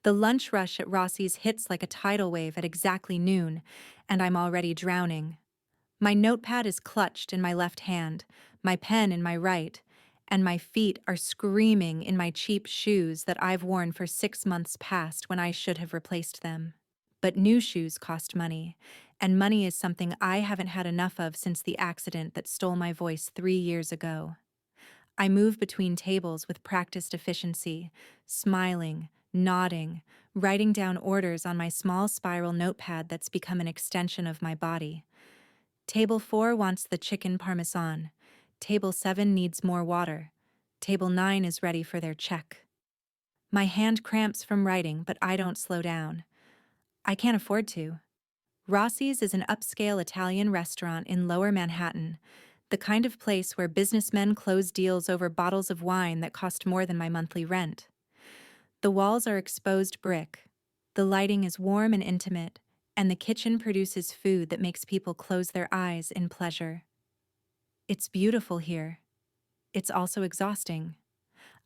The lunch rush at Rossi's hits like a tidal wave at exactly noon, and I'm already drowning. My notepad is clutched in my left hand, my pen in my right, and my feet are screaming in my cheap shoes that I've worn for 6 months past when I should have replaced them. But new shoes cost money, and money is something I haven't had enough of since the accident that stole my voice 3 years ago. I move between tables with practiced efficiency, smiling, nodding, writing down orders on my small spiral notepad that's become an extension of my body. Table 4 wants the chicken parmesan. Table 7 needs more water. Table 9 is ready for their check. My hand cramps from writing, but I don't slow down. I can't afford to. Rossi's is an upscale Italian restaurant in Lower Manhattan, the kind of place where businessmen close deals over bottles of wine that cost more than my monthly rent. The walls are exposed brick. The lighting is warm and intimate, and the kitchen produces food that makes people close their eyes in pleasure. It's beautiful here. It's also exhausting.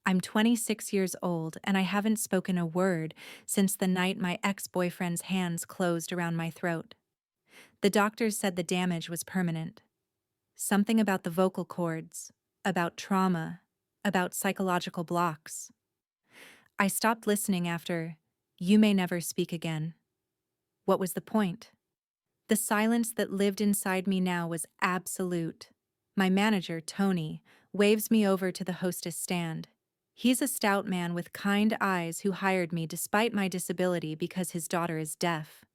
I'm 26 years old, and I haven't spoken a word since the night my ex-boyfriend's hands closed around my throat. The doctors said the damage was permanent. Something about the vocal cords, about trauma, about psychological blocks. I stopped listening after, "You may never speak again." What was the point? The silence that lived inside me now was absolute. My manager, Tony, waves me over to the hostess stand. He's a stout man with kind eyes who hired me despite my disability because his daughter is deaf.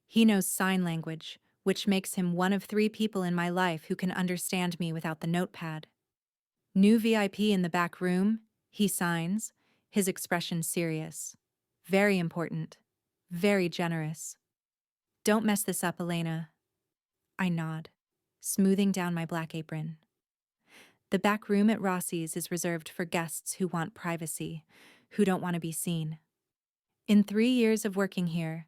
He knows sign language, which makes him one of 3 people in my life who can understand me without the notepad. "New VIP in the back room," he signs, his expression serious. "Very important. Very generous. Don't mess this up, Elena." I nod, smoothing down my black apron. The back room at Rossi's is reserved for guests who want privacy, who don't want to be seen. In 3 years of working here,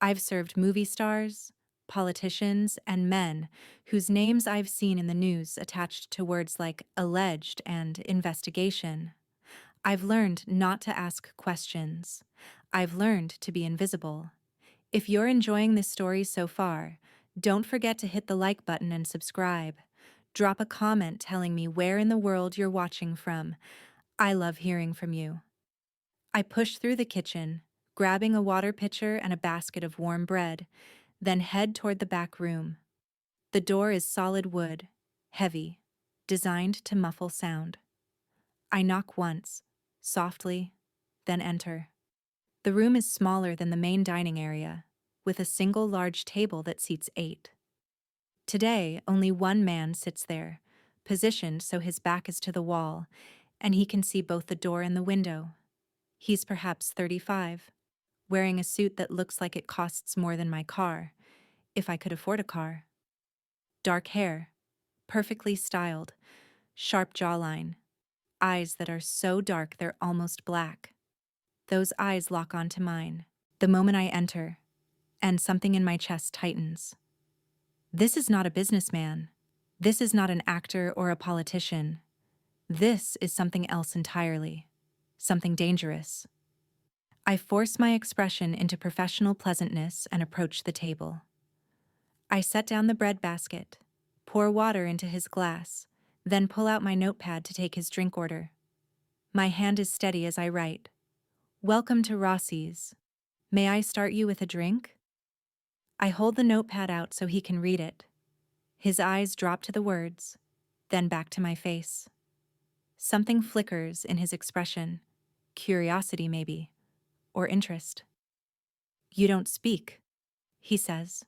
I've served movie stars, politicians, and men whose names I've seen in the news attached to words like alleged and investigation. I've learned not to ask questions. I've learned to be invisible. If you're enjoying this story so far, don't forget to hit the like button and subscribe. Drop a comment telling me where in the world you're watching from. I love hearing from you. I push through the kitchen, grabbing a water pitcher and a basket of warm bread, then head toward the back room. The door is solid wood, heavy, designed to muffle sound. I knock once, softly, then enter. The room is smaller than the main dining area, with a single large table that seats 8. Today, only one man sits there, positioned so his back is to the wall, and he can see both the door and the window. He's perhaps 35, wearing a suit that looks like it costs more than my car, if I could afford a car. Dark hair, perfectly styled, sharp jawline, eyes that are so dark they're almost black. Those eyes lock onto mine the moment I enter, and something in my chest tightens. This is not a businessman. This is not an actor or a politician. This is something else entirely. Something dangerous. I force my expression into professional pleasantness and approach the table. I set down the bread basket, pour water into his glass, then pull out my notepad to take his drink order. My hand is steady as I write. "Welcome to Rossi's. May I start you with a drink?" I hold the notepad out so he can read it. His eyes drop to the words, then back to my face. Something flickers in his expression. Curiosity, maybe, or interest. "You don't speak," he says.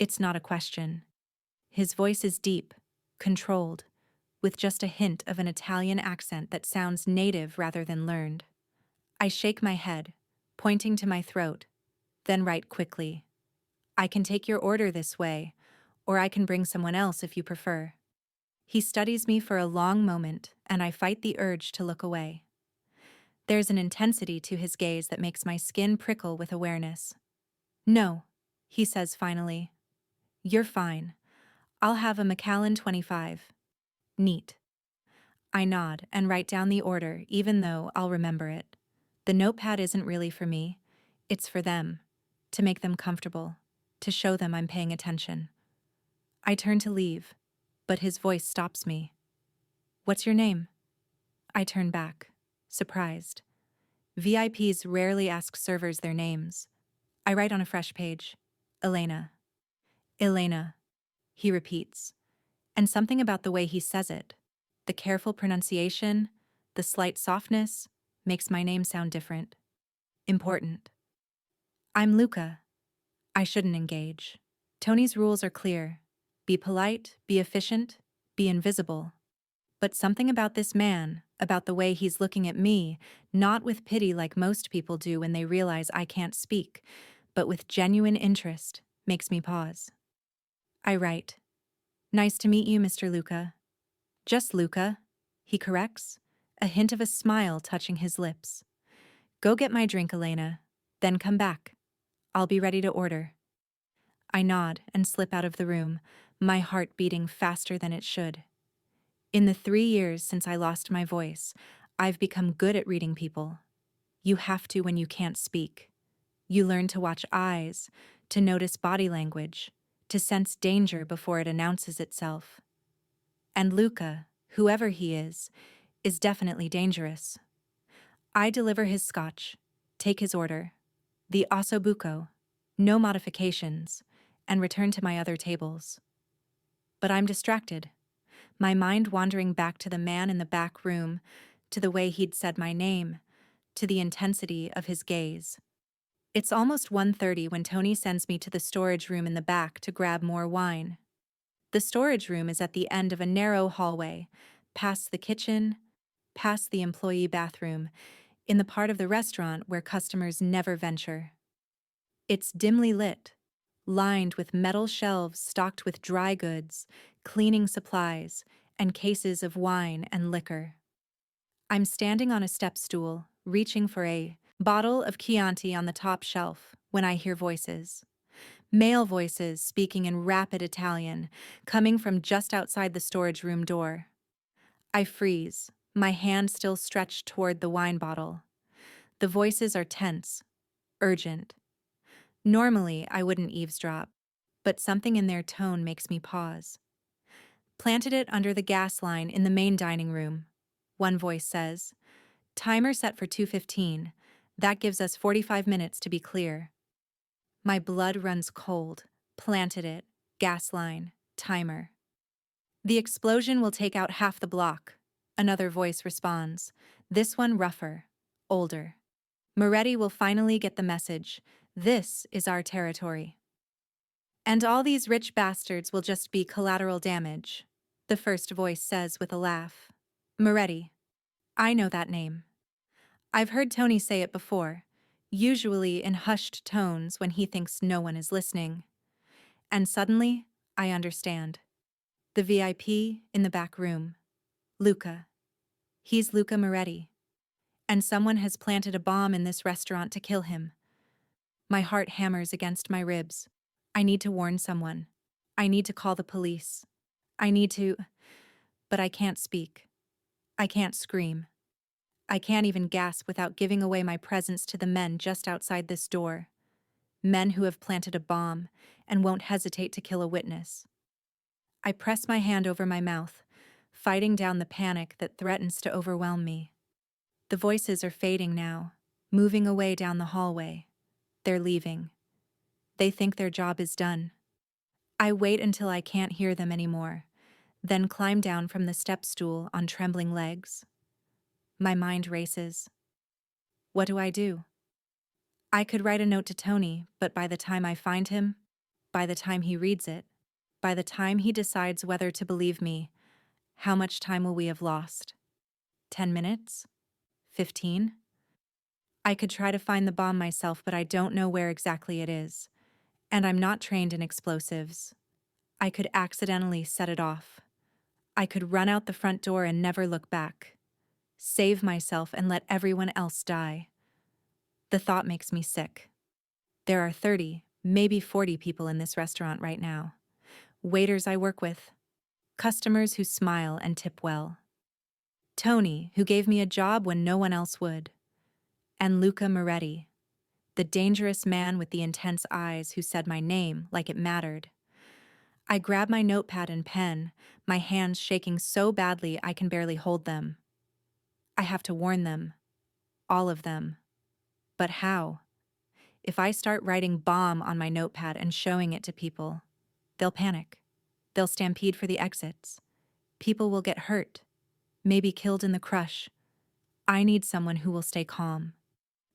It's not a question. His voice is deep, controlled, with just a hint of an Italian accent that sounds native rather than learned. I shake my head, pointing to my throat, then write quickly. "I can take your order this way, or I can bring someone else if you prefer." He studies me for a long moment, and I fight the urge to look away. There's an intensity to his gaze that makes my skin prickle with awareness. "No," he says finally. "You're fine. I'll have a Macallan 25. Neat." I nod and write down the order, even though I'll remember it. The notepad isn't really for me. It's for them. To make them comfortable. To show them I'm paying attention. I turn to leave, but his voice stops me. What's your name? I turn back, surprised. VIPs rarely ask servers their names. I write on a fresh page. Elena. Elena, he repeats. And something about the way he says it, the careful pronunciation, the slight softness, makes my name sound different. Important. I'm Luca. I shouldn't engage. Tony's rules are clear. Be polite, be efficient, be invisible. But something about this man, about the way he's looking at me, not with pity like most people do when they realize I can't speak, but with genuine interest, makes me pause. I write, Nice to meet you, Mr. Luca. Just Luca, he corrects, a hint of a smile touching his lips. Go get my drink, Elena, then come back. I'll be ready to order. I nod and slip out of the room, my heart beating faster than it should. In the 3 years since I lost my voice, I've become good at reading people. You have to when you can't speak. You learn to watch eyes, to notice body language, to sense danger before it announces itself. And Luca, whoever he is definitely dangerous. I deliver his scotch, take his order, the ossobuco, no modifications, and return to my other tables. But I'm distracted, my mind wandering back to the man in the back room, to the way he'd said my name, to the intensity of his gaze. It's almost 1:30 when Tony sends me to the storage room in the back to grab more wine. The storage room is at the end of a narrow hallway, past the kitchen, past the employee bathroom, in the part of the restaurant where customers never venture. It's dimly lit, lined with metal shelves stocked with dry goods, cleaning supplies, and cases of wine and liquor. I'm standing on a step stool, reaching for a bottle of Chianti on the top shelf, when I hear voices. Male voices speaking in rapid Italian, coming from just outside the storage room door. I freeze, my hand still stretched toward the wine bottle. The voices are tense, urgent. Normally, I wouldn't eavesdrop, but something in their tone makes me pause. Planted it under the gas line in the main dining room, one voice says. Timer set for 2:15. That gives us 45 minutes to be clear. My blood runs cold. Planted it, gas line, timer. The explosion will take out half the block, another voice responds. This one rougher, older. Moretti will finally get the message. This is our territory. And all these rich bastards will just be collateral damage, the first voice says with a laugh. Moretti. I know that name. I've heard Tony say it before, usually in hushed tones when he thinks no one is listening. And suddenly, I understand. The VIP in the back room. Luca. He's Luca Moretti. And someone has planted a bomb in this restaurant to kill him. My heart hammers against my ribs. I need to warn someone. I need to call the police. I need to... But I can't speak. I can't scream. I can't even gasp without giving away my presence to the men just outside this door. Men who have planted a bomb and won't hesitate to kill a witness. I press my hand over my mouth, fighting down the panic that threatens to overwhelm me. The voices are fading now, moving away down the hallway. They're leaving. They think their job is done. I wait until I can't hear them anymore, then climb down from the step stool on trembling legs. My mind races. What do I do? I could write a note to Tony, but by the time I find him, by the time he reads it, by the time he decides whether to believe me, how much time will we have lost? 10 minutes? 15? I could try to find the bomb myself, but I don't know where exactly it is. And I'm not trained in explosives. I could accidentally set it off. I could run out the front door and never look back. Save myself and let everyone else die. The thought makes me sick. There are 30, maybe 40 people in this restaurant right now. Waiters I work with. Customers who smile and tip well. Tony, who gave me a job when no one else would. and Luca Moretti, the dangerous man with the intense eyes who said my name like it mattered. I grab my notepad and pen, my hands shaking so badly I can barely hold them. I have to warn them. All of them. But how? If I start writing bomb on my notepad and showing it to people, they'll panic. They'll stampede for the exits. People will get hurt, maybe killed in the crush. I need someone who will stay calm.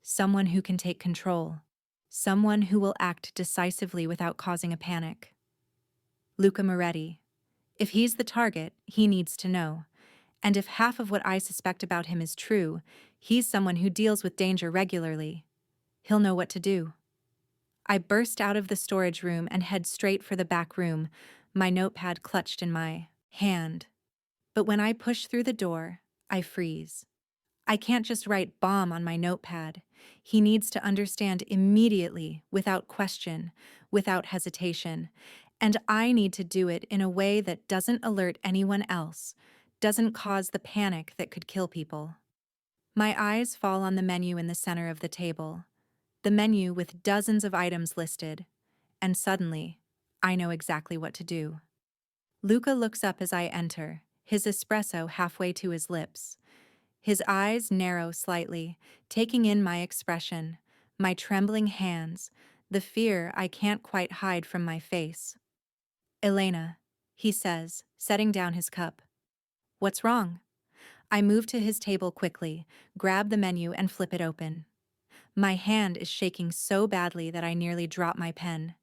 Someone who can take control. Someone who will act decisively without causing a panic. Luca Moretti. If he's the target, he needs to know. And if half of what I suspect about him is true, he's someone who deals with danger regularly. He'll know what to do. I burst out of the storage room and head straight for the back room, my notepad clutched in my hand. But when I push through the door, I freeze. I can't just write bomb on my notepad. He needs to understand immediately, without question, without hesitation. And I need to do it in a way that doesn't alert anyone else, doesn't cause the panic that could kill people. My eyes fall on the menu in the center of the table. The menu with dozens of items listed. And suddenly, I know exactly what to do. Luca looks up as I enter, his espresso halfway to his lips. His eyes narrow slightly, taking in my expression, my trembling hands, the fear I can't quite hide from my face. Elena, he says, setting down his cup. What's wrong? I move to his table quickly, grab the menu and flip it open. My hand is shaking so badly that I nearly drop my pen.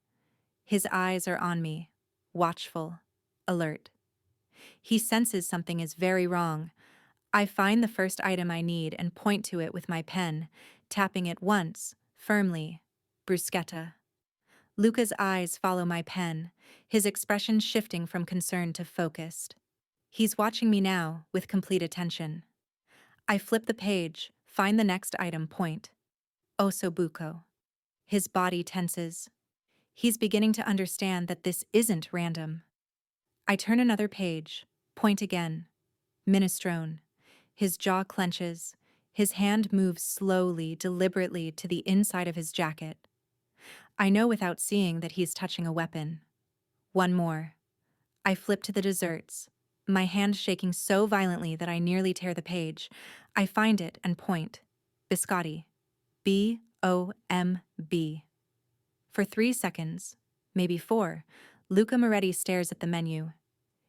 His eyes are on me, watchful, alert. He senses something is very wrong. I find the first item I need and point to it with my pen, tapping it once, firmly. Bruschetta. Luca's eyes follow my pen, his expression shifting from concern to focused. He's watching me now, with complete attention. I flip the page, find the next item, point. Ossobuco. His body tenses. He's beginning to understand that this isn't random. I turn another page, point again. Minestrone. His jaw clenches. His hand moves slowly, deliberately to the inside of his jacket. I know without seeing that he's touching a weapon. One more. I flip to the desserts, my hand shaking so violently that I nearly tear the page. I find it and point. Biscotti. B-O-M-B. For 3 seconds, maybe 4, Luca Moretti stares at the menu.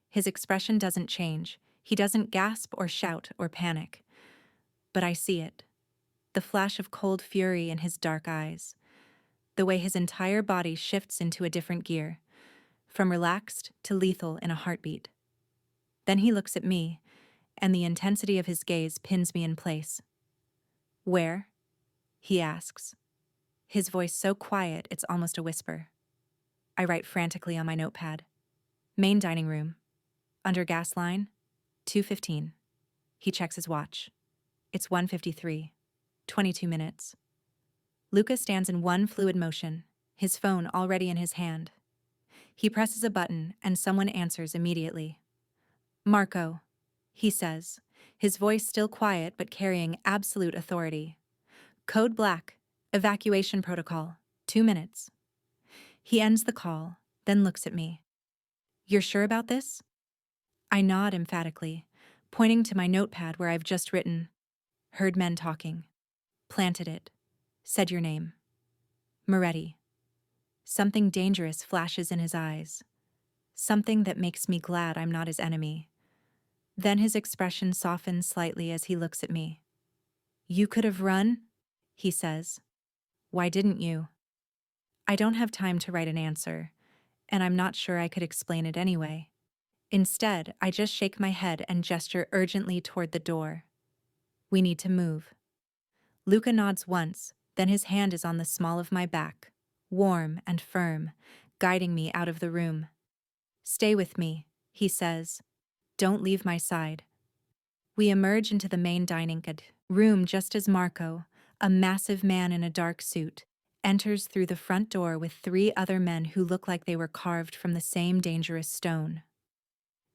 His expression doesn't change. He doesn't gasp or shout or panic. But I see it. The flash of cold fury in his dark eyes. The way his entire body shifts into a different gear, from relaxed to lethal in a heartbeat. Then he looks at me, and the intensity of his gaze pins me in place. Where? He asks. His voice so quiet it's almost a whisper. I write frantically on my notepad. Main dining room. Under gas line, 2:15. He checks his watch. It's 1:53. 22 minutes. Luca stands in one fluid motion, his phone already in his hand. He presses a button and someone answers immediately. Marco, he says, his voice still quiet but carrying absolute authority. Code black, evacuation protocol, 2 minutes. He ends the call, then looks at me. You're sure about this? I nod emphatically, pointing to my notepad where I've just written, heard men talking, planted it, said your name. Moretti. Something dangerous flashes in his eyes. Something that makes me glad I'm not his enemy. Then his expression softens slightly as he looks at me. You could have run, he says. Why didn't you? I don't have time to write an answer, and I'm not sure I could explain it anyway. Instead, I just shake my head and gesture urgently toward the door. We need to move. Luca nods once, then his hand is on the small of my back, warm and firm, guiding me out of the room. Stay with me, he says. Don't leave my side. We emerge into the main dining room just as Marco, a massive man in a dark suit, enters through the front door with 3 other men who look like they were carved from the same dangerous stone.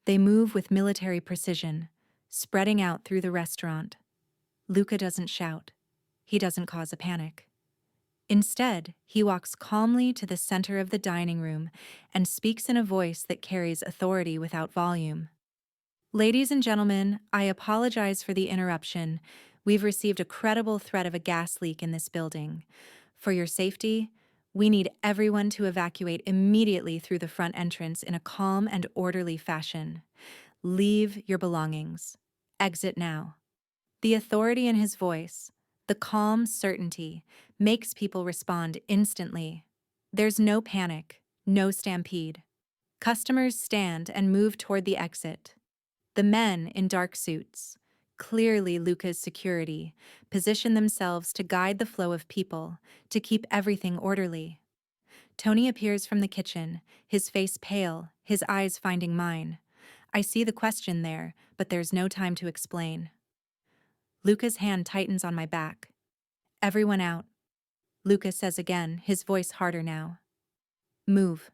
They move with military precision, spreading out through the restaurant. Luca doesn't shout. He doesn't cause a panic. Instead, he walks calmly to the center of the dining room and speaks in a voice that carries authority without volume. Ladies and gentlemen, I apologize for the interruption. We've received a credible threat of a gas leak in this building. For your safety, we need everyone to evacuate immediately through the front entrance in a calm and orderly fashion. Leave your belongings. Exit now. The authority in his voice, the calm certainty, makes people respond instantly. There's no panic, no stampede. Customers stand and move toward the exit. The men in dark suits, clearly Luca's security, position themselves to guide the flow of people, to keep everything orderly. Tony appears from the kitchen, his face pale, his eyes finding mine. I see the question there, but there's no time to explain. Luca's hand tightens on my back. Everyone out. Luca says again, his voice harder now. Move.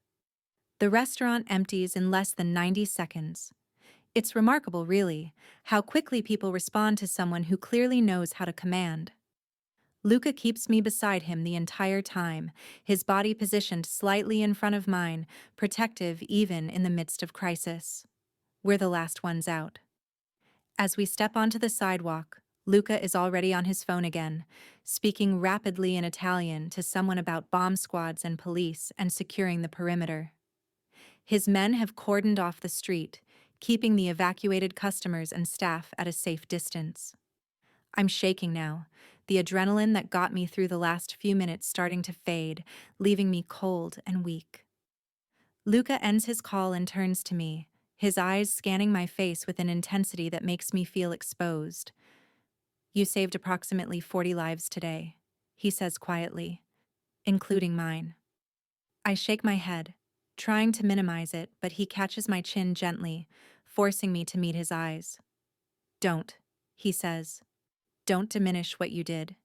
The restaurant empties in less than 90 seconds. It's remarkable, really, how quickly people respond to someone who clearly knows how to command. Luca keeps me beside him the entire time, his body positioned slightly in front of mine, protective even in the midst of crisis. We're the last ones out. As we step onto the sidewalk, Luca is already on his phone again, speaking rapidly in Italian to someone about bomb squads and police and securing the perimeter. His men have cordoned off the street, keeping the evacuated customers and staff at a safe distance. I'm shaking now, the adrenaline that got me through the last few minutes starting to fade, leaving me cold and weak. Luca ends his call and turns to me, his eyes scanning my face with an intensity that makes me feel exposed. You saved approximately 40 lives today, he says quietly, including mine. I shake my head, trying to minimize it, but he catches my chin gently, forcing me to meet his eyes. Don't, he says. Don't diminish what you did.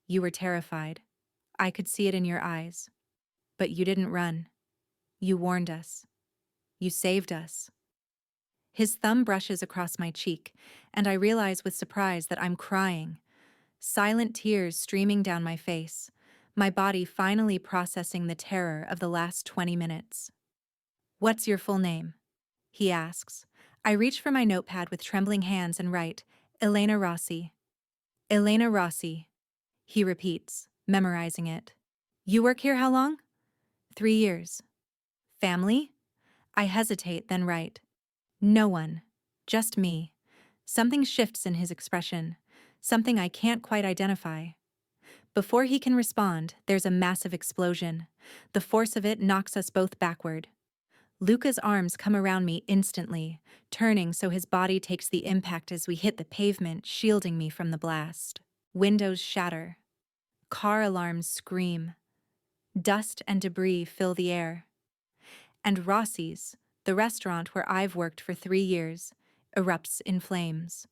You were terrified. I could see it in your eyes. But you didn't run. You warned us. You saved us. His thumb brushes across my cheek, and I realize with surprise that I'm crying. Silent tears streaming down my face, my body finally processing the terror of the last 20 minutes. What's your full name? He asks. I reach for my notepad with trembling hands and write, Elena Rossi. Elena Rossi, he repeats, memorizing it. You work here how long? 3 years. Family? I hesitate, then write. No one. Just me. Something shifts in his expression, something I can't quite identify. Before he can respond, there's a massive explosion. The force of it knocks us both backward. Luca's arms come around me instantly, turning so his body takes the impact as we hit the pavement, shielding me from the blast. Windows shatter. Car alarms scream. Dust and debris fill the air. And Rossi's, the restaurant where I've worked for 3 years, erupts in flames.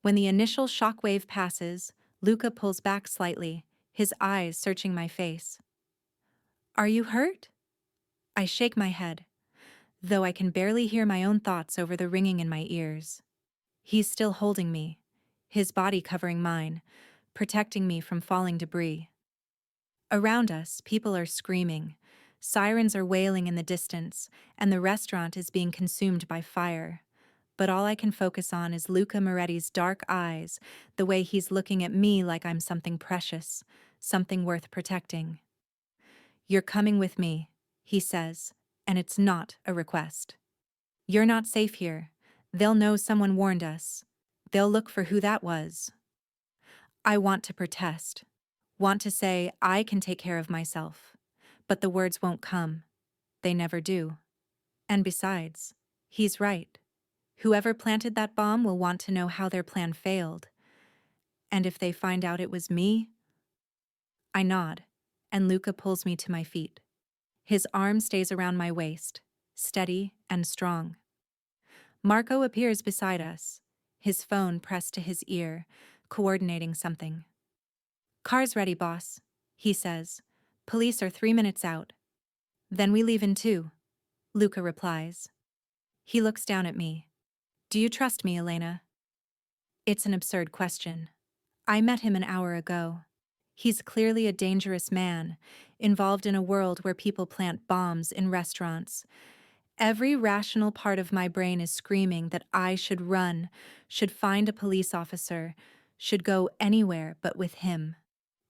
When the initial shockwave passes, Luca pulls back slightly, his eyes searching my face. Are you hurt? I shake my head, though I can barely hear my own thoughts over the ringing in my ears. He's still holding me, his body covering mine, protecting me from falling debris. Around us, people are screaming. Sirens are wailing in the distance, and the restaurant is being consumed by fire. But all I can focus on is Luca Moretti's dark eyes, the way he's looking at me like I'm something precious, something worth protecting. You're coming with me, he says, and it's not a request. You're not safe here. They'll know someone warned us. They'll look for who that was. I want to protest, want to say I can take care of myself, but the words won't come. They never do. And besides, he's right. Whoever planted that bomb will want to know how their plan failed. And if they find out it was me? I nod, and Luca pulls me to my feet. His arm stays around my waist, steady and strong. Marco appears beside us, his phone pressed to his ear, coordinating something. Car's ready, boss, he says. Police are 3 minutes out. Then we leave in 2, Luca replies. He looks down at me. Do you trust me, Elena? It's an absurd question. I met him an hour ago. He's clearly a dangerous man, involved in a world where people plant bombs in restaurants. Every rational part of my brain is screaming that I should run, should find a police officer, should go anywhere but with him.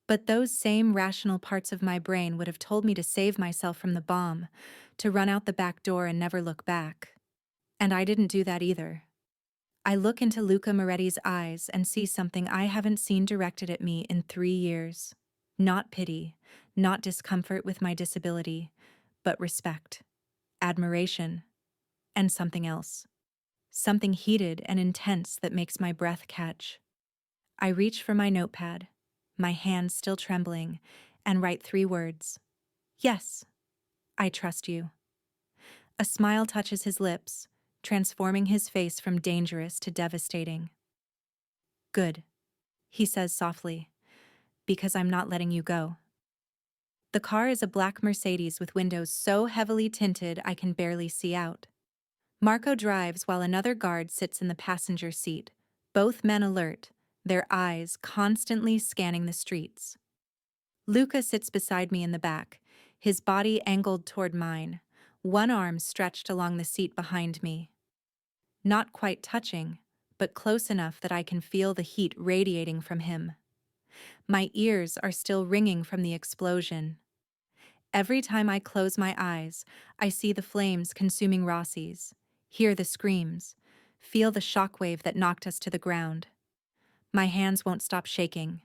But those same rational parts of my brain would have told me to save myself from the bomb, to run out the back door and never look back. And I didn't do that either. I look into Luca Moretti's eyes and see something I haven't seen directed at me in 3 years. Not pity, not discomfort with my disability, but respect, admiration, and something else. Something heated and intense that makes my breath catch. I reach for my notepad, my hand still trembling, and write 3 words. Yes, I trust you. A smile touches his lips, transforming his face from dangerous to devastating. Good, he says softly, because I'm not letting you go. The car is a black Mercedes with windows so heavily tinted I can barely see out. Marco drives while another guard sits in the passenger seat, both men alert, their eyes constantly scanning the streets. Luca sits beside me in the back, his body angled toward mine, one arm stretched along the seat behind me. Not quite touching, but close enough that I can feel the heat radiating from him. My ears are still ringing from the explosion. Every time I close my eyes, I see the flames consuming Rossi's, hear the screams, feel the shockwave that knocked us to the ground. My hands won't stop shaking.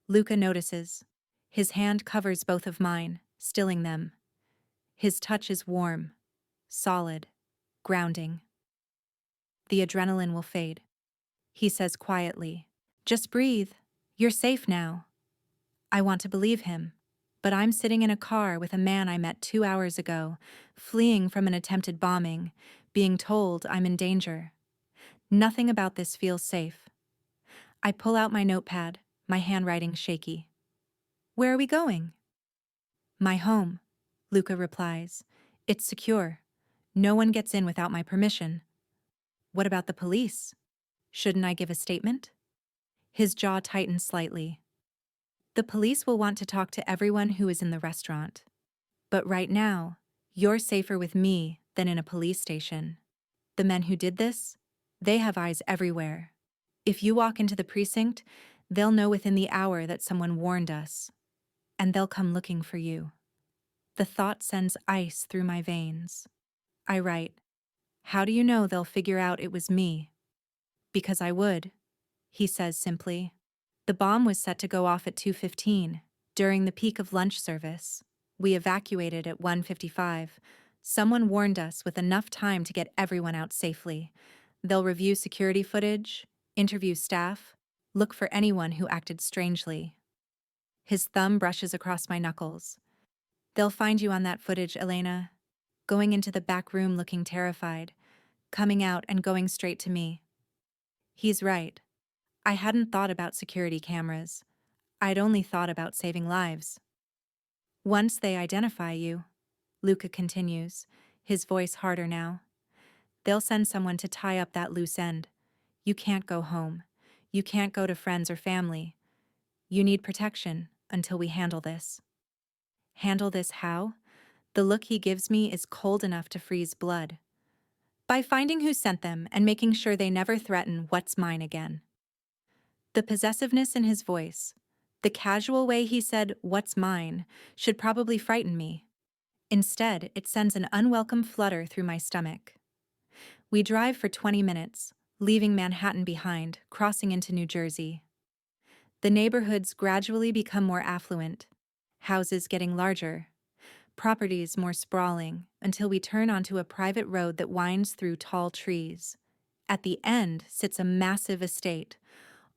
Luca notices. His hand covers both of mine, stilling them. His touch is warm, solid, grounding. The adrenaline will fade, he says quietly. Just breathe. You're safe now. I want to believe him. But I'm sitting in a car with a man I met 2 hours ago, fleeing from an attempted bombing, being told I'm in danger. Nothing about this feels safe. I pull out my notepad, my handwriting shaky. Where are we going? My home, Luca replies. It's secure. No one gets in without my permission. What about the police? Shouldn't I give a statement? His jaw tightens slightly. The police will want to talk to everyone who is in the restaurant. But right now, you're safer with me than in a police station. The men who did this, they have eyes everywhere. If you walk into the precinct, they'll know within the hour that someone warned us, and they'll come looking for you. The thought sends ice through my veins. I write, how do you know they'll figure out it was me? Because I would, he says simply. The bomb was set to go off at 2:15, during the peak of lunch service. We evacuated at 1:55. Someone warned us with enough time to get everyone out safely. They'll review security footage, interview staff, look for anyone who acted strangely. His thumb brushes across my knuckles. They'll find you on that footage, Elena. Going into the back room looking terrified, coming out and going straight to me. He's right. I hadn't thought about security cameras. I'd only thought about saving lives. Once they identify you, Luca continues, his voice harder now, they'll send someone to tie up that loose end. You can't go home. You can't go to friends or family. You need protection until we handle this. Handle this how? The look he gives me is cold enough to freeze blood. By finding who sent them and making sure they never threaten what's mine again. The possessiveness in his voice, the casual way he said, "What's mine," should probably frighten me. Instead, it sends an unwelcome flutter through my stomach. We drive for 20 minutes, leaving Manhattan behind, crossing into New Jersey. The neighborhoods gradually become more affluent, houses getting larger, properties more sprawling, until we turn onto a private road that winds through tall trees. At the end sits a massive estate,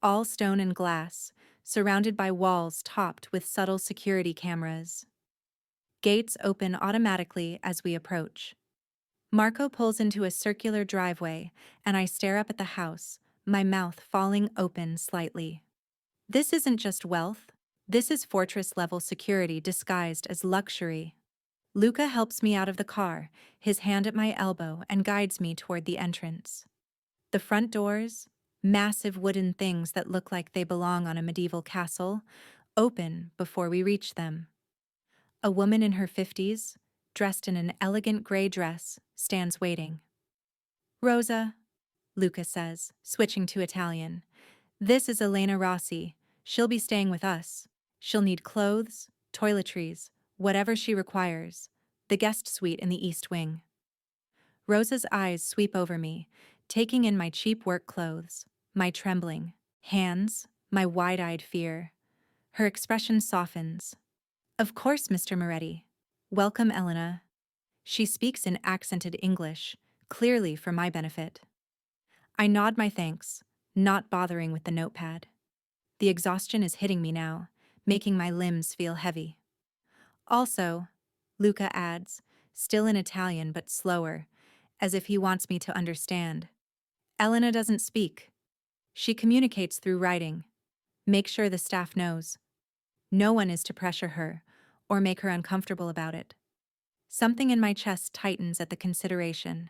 all stone and glass, surrounded by walls topped with subtle security cameras. Gates open automatically as we approach. Marco pulls into a circular driveway, and I stare up at the house, my mouth falling open slightly. This isn't just wealth. This is fortress-level security disguised as luxury. Luca helps me out of the car, his hand at my elbow, and guides me toward the entrance. The front doors, massive wooden things that look like they belong on a medieval castle, open before we reach them. A woman in her 50s, dressed in an elegant gray dress, stands waiting. Rosa, Luca says, switching to Italian. This is Elena Rossi. She'll be staying with us. She'll need clothes, toiletries, whatever she requires. The guest suite in the East Wing. Rosa's eyes sweep over me, taking in my cheap work clothes, my trembling hands, my wide-eyed fear. Her expression softens. Of course, Mr. Moretti. Welcome, Elena. She speaks in accented English, clearly for my benefit. I nod my thanks, not bothering with the notepad. The exhaustion is hitting me now, making my limbs feel heavy. Also, Luca adds, still in Italian but slower, as if he wants me to understand. Elena doesn't speak. She communicates through writing. Make sure the staff knows. No one is to pressure her or make her uncomfortable about it. Something in my chest tightens at the consideration.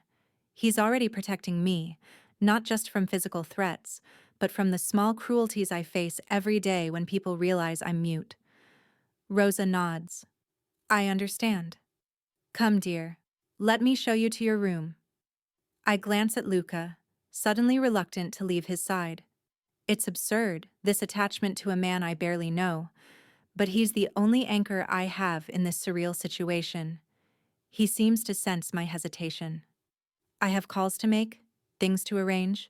He's already protecting me, not just from physical threats, but from the small cruelties I face every day when people realize I'm mute. Rosa nods. I understand. Come, dear. Let me show you to your room. I glance at Luca, suddenly reluctant to leave his side. It's absurd, this attachment to a man I barely know, but he's the only anchor I have in this surreal situation. He seems to sense my hesitation. I have calls to make, things to arrange,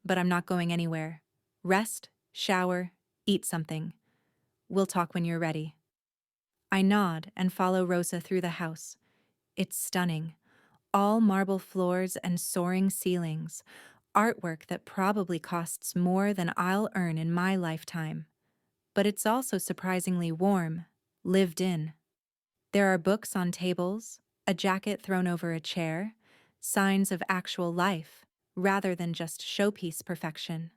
but I'm not going anywhere. Rest, shower, eat something. We'll talk when you're ready. I nod and follow Rosa through the house. It's stunning. All marble floors and soaring ceilings. Artwork that probably costs more than I'll earn in my lifetime. But it's also surprisingly warm, lived in. There are books on tables, a jacket thrown over a chair, signs of actual life, rather than just showpiece perfection.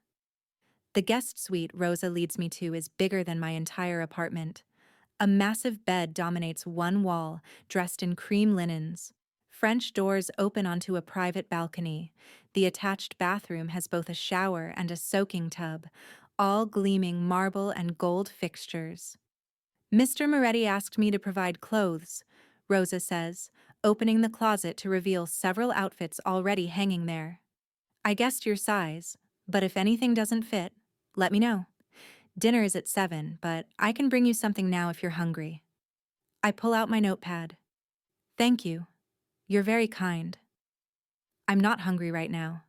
The guest suite Rosa leads me to is bigger than my entire apartment. A massive bed dominates one wall, dressed in cream linens. French doors open onto a private balcony. The attached bathroom has both a shower and a soaking tub, all gleaming marble and gold fixtures. Mr. Moretti asked me to provide clothes, Rosa says, opening the closet to reveal several outfits already hanging there. I guessed your size, but if anything doesn't fit, let me know. Dinner is at 7, but I can bring you something now if you're hungry. I pull out my notepad. Thank you. You're very kind. I'm not hungry right now.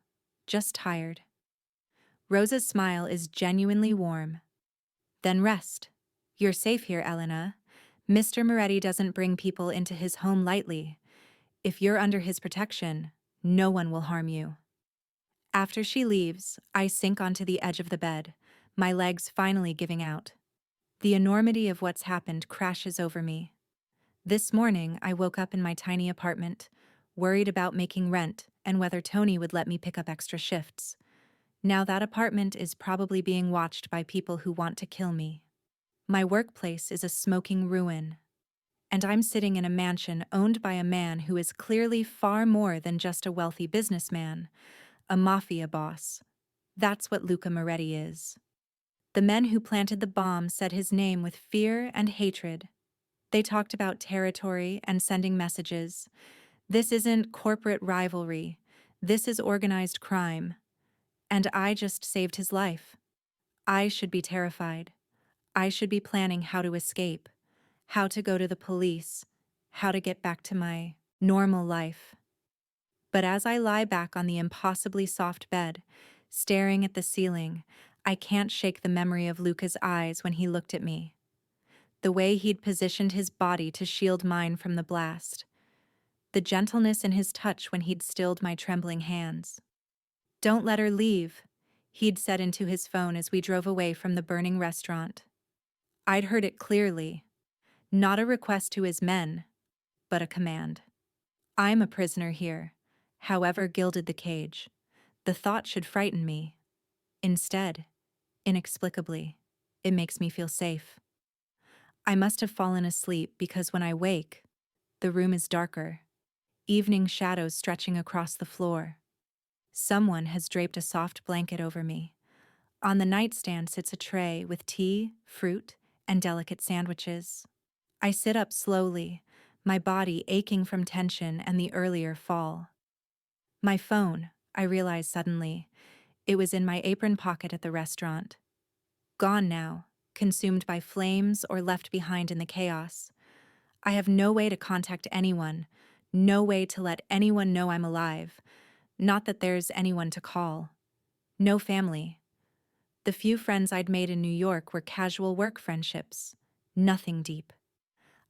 Just tired. Rosa's smile is genuinely warm. Then rest. You're safe here, Elena. Mr. Moretti doesn't bring people into his home lightly. If you're under his protection, no one will harm you. After she leaves, I sink onto the edge of the bed, my legs finally giving out. The enormity of what's happened crashes over me. This morning, I woke up in my tiny apartment, worried about making rent and whether Tony would let me pick up extra shifts. Now that apartment is probably being watched by people who want to kill me. My workplace is a smoking ruin, and I'm sitting in a mansion owned by a man who is clearly far more than just a wealthy businessman, a mafia boss. That's what Luca Moretti is. The men who planted the bomb said his name with fear and hatred. They talked about territory and sending messages. This isn't corporate rivalry. This is organized crime. And I just saved his life. I should be terrified. I should be planning how to escape, how to go to the police, how to get back to my normal life. But as I lie back on the impossibly soft bed, staring at the ceiling, I can't shake the memory of Luca's eyes when he looked at me. The way he'd positioned his body to shield mine from the blast. The gentleness in his touch when he'd stilled my trembling hands. Don't let her leave, he'd said into his phone as we drove away from the burning restaurant. I'd heard it clearly. Not a request to his men, but a command. I'm a prisoner here, however gilded the cage. The thought should frighten me. Instead, inexplicably, it makes me feel safe. I must have fallen asleep because when I wake, the room is darker, evening shadows stretching across the floor. Someone has draped a soft blanket over me. On the nightstand sits a tray with tea, fruit, and delicate sandwiches. I sit up slowly, my body aching from tension and the earlier fall. My phone, I realize suddenly. It was in my apron pocket at the restaurant. Gone now, consumed by flames or left behind in the chaos. I have no way to contact anyone, no way to let anyone know I'm alive. Not that there's anyone to call. No family. The few friends I'd made in New York were casual work friendships. Nothing deep.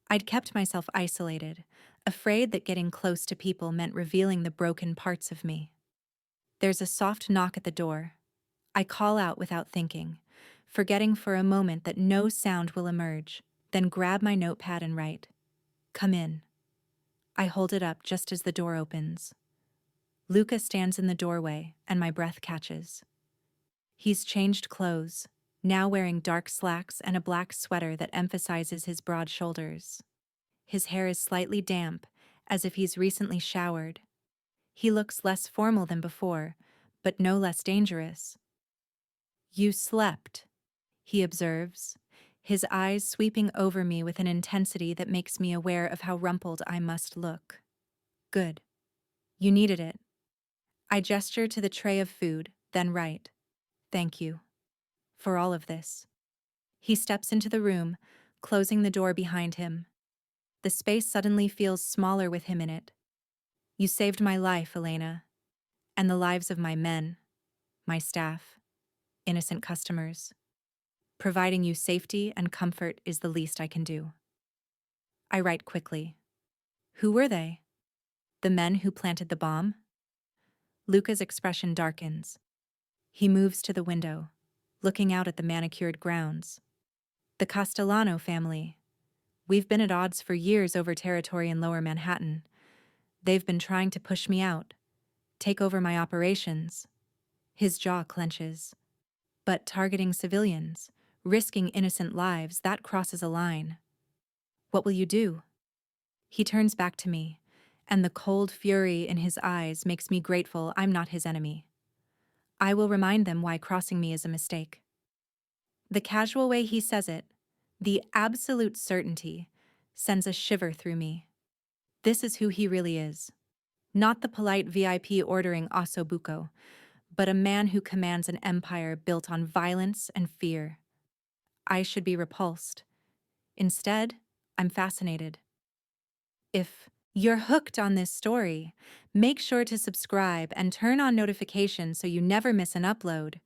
I'd kept myself isolated, afraid that getting close to people meant revealing the broken parts of me. There's a soft knock at the door. I call out without thinking, forgetting for a moment that no sound will emerge, then grab my notepad and write, "Come in." I hold it up just as the door opens. Luca stands in the doorway, and my breath catches. He's changed clothes, now wearing dark slacks and a black sweater that emphasizes his broad shoulders. His hair is slightly damp, as if he's recently showered. He looks less formal than before, but no less dangerous. "You slept," he observes, his eyes sweeping over me with an intensity that makes me aware of how rumpled I must look. "Good. You needed it." I gesture to the tray of food, then write, "Thank you for all of this." He steps into the room, closing the door behind him. The space suddenly feels smaller with him in it. "You saved my life, Elena, and the lives of my men, my staff, innocent customers. Providing you safety and comfort is the least I can do." I write quickly. "Who were they? The men who planted the bomb?" Luca's expression darkens. He moves to the window, looking out at the manicured grounds. "The Castellano family. We've been at odds for years over territory in Lower Manhattan. They've been trying to push me out, take over my operations." His jaw clenches. "But targeting civilians, risking innocent lives, that crosses a line. What will you do?" He turns back to me, and the cold fury in his eyes makes me grateful I'm not his enemy. "I will remind them why crossing me is a mistake." The casual way he says it, the absolute certainty, sends a shiver through me. This is who he really is. Not the polite VIP ordering osso buco, but a man who commands an empire built on violence and fear. I should be repulsed. Instead, I'm fascinated. If you're hooked on this story, make sure to subscribe and turn on notifications so you never miss an upload.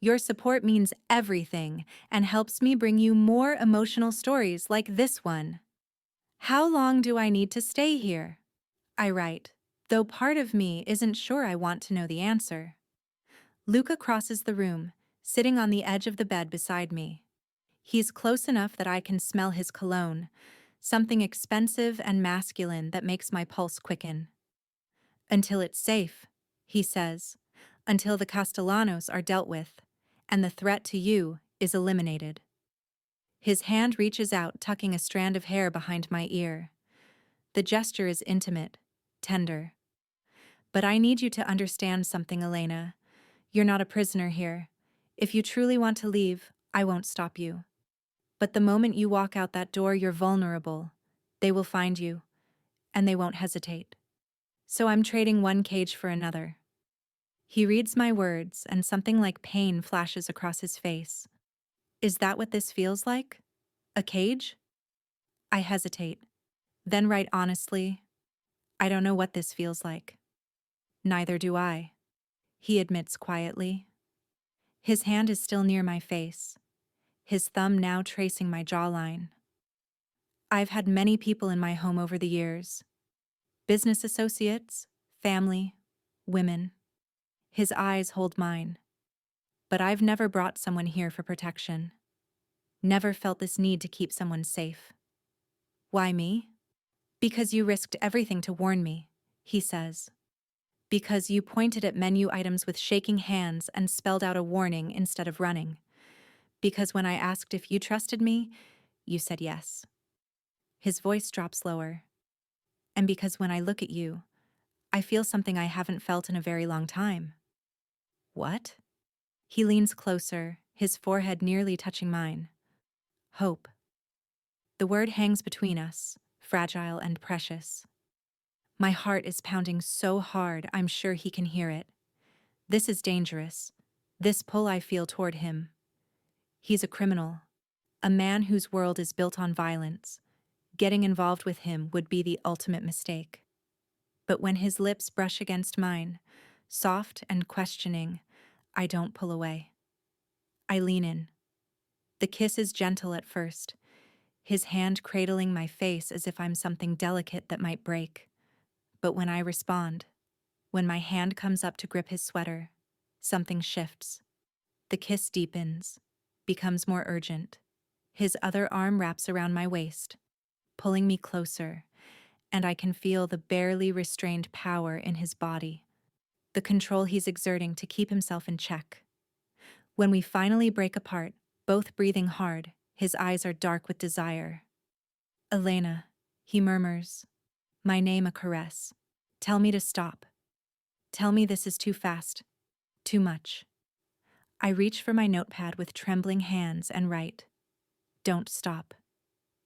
Your support means everything and helps me bring you more emotional stories like this one. "How long do I need to stay here?" I write, though part of me isn't sure I want to know the answer. Luca crosses the room, sitting on the edge of the bed beside me. He's close enough that I can smell his cologne, something expensive and masculine that makes my pulse quicken. "Until it's safe," he says, "until the Castellanos are dealt with, and the threat to you is eliminated." His hand reaches out, tucking a strand of hair behind my ear. The gesture is intimate, tender. "But I need you to understand something, Elena. You're not a prisoner here. If you truly want to leave, I won't stop you. But the moment you walk out that door, you're vulnerable. They will find you, and they won't hesitate. So I'm trading one cage for another." He reads my words, and something like pain flashes across his face. "Is that what this feels like? A cage?" I hesitate, then write honestly, "I don't know what this feels like." "Neither do I," he admits quietly. His hand is still near my face, his thumb now tracing my jawline. "I've had many people in my home over the years. Business associates, family, women." His eyes hold mine. "But I've never brought someone here for protection. Never felt this need to keep someone safe." "Why me?" "Because you risked everything to warn me," he says. "Because you pointed at menu items with shaking hands and spelled out a warning instead of running. Because when I asked if you trusted me, you said yes." His voice drops lower. "And because when I look at you, I feel something I haven't felt in a very long time." "What?" He leans closer, his forehead nearly touching mine. "Hope." The word hangs between us, fragile and precious. My heart is pounding so hard I'm sure he can hear it. This is dangerous. This pull I feel toward him. He's a criminal. A man whose world is built on violence. Getting involved with him would be the ultimate mistake. But when his lips brush against mine, soft and questioning, I don't pull away. I lean in. The kiss is gentle at first, his hand cradling my face as if I'm something delicate that might break. But when I respond, when my hand comes up to grip his sweater, something shifts. The kiss deepens, becomes more urgent. His other arm wraps around my waist, pulling me closer, and I can feel the barely restrained power in his body, the control he's exerting to keep himself in check. When we finally break apart, both breathing hard, his eyes are dark with desire. Elena, he murmurs, my name a caress. Tell me to stop. Tell me this is too fast, too much. I reach for my notepad with trembling hands and write, don't stop.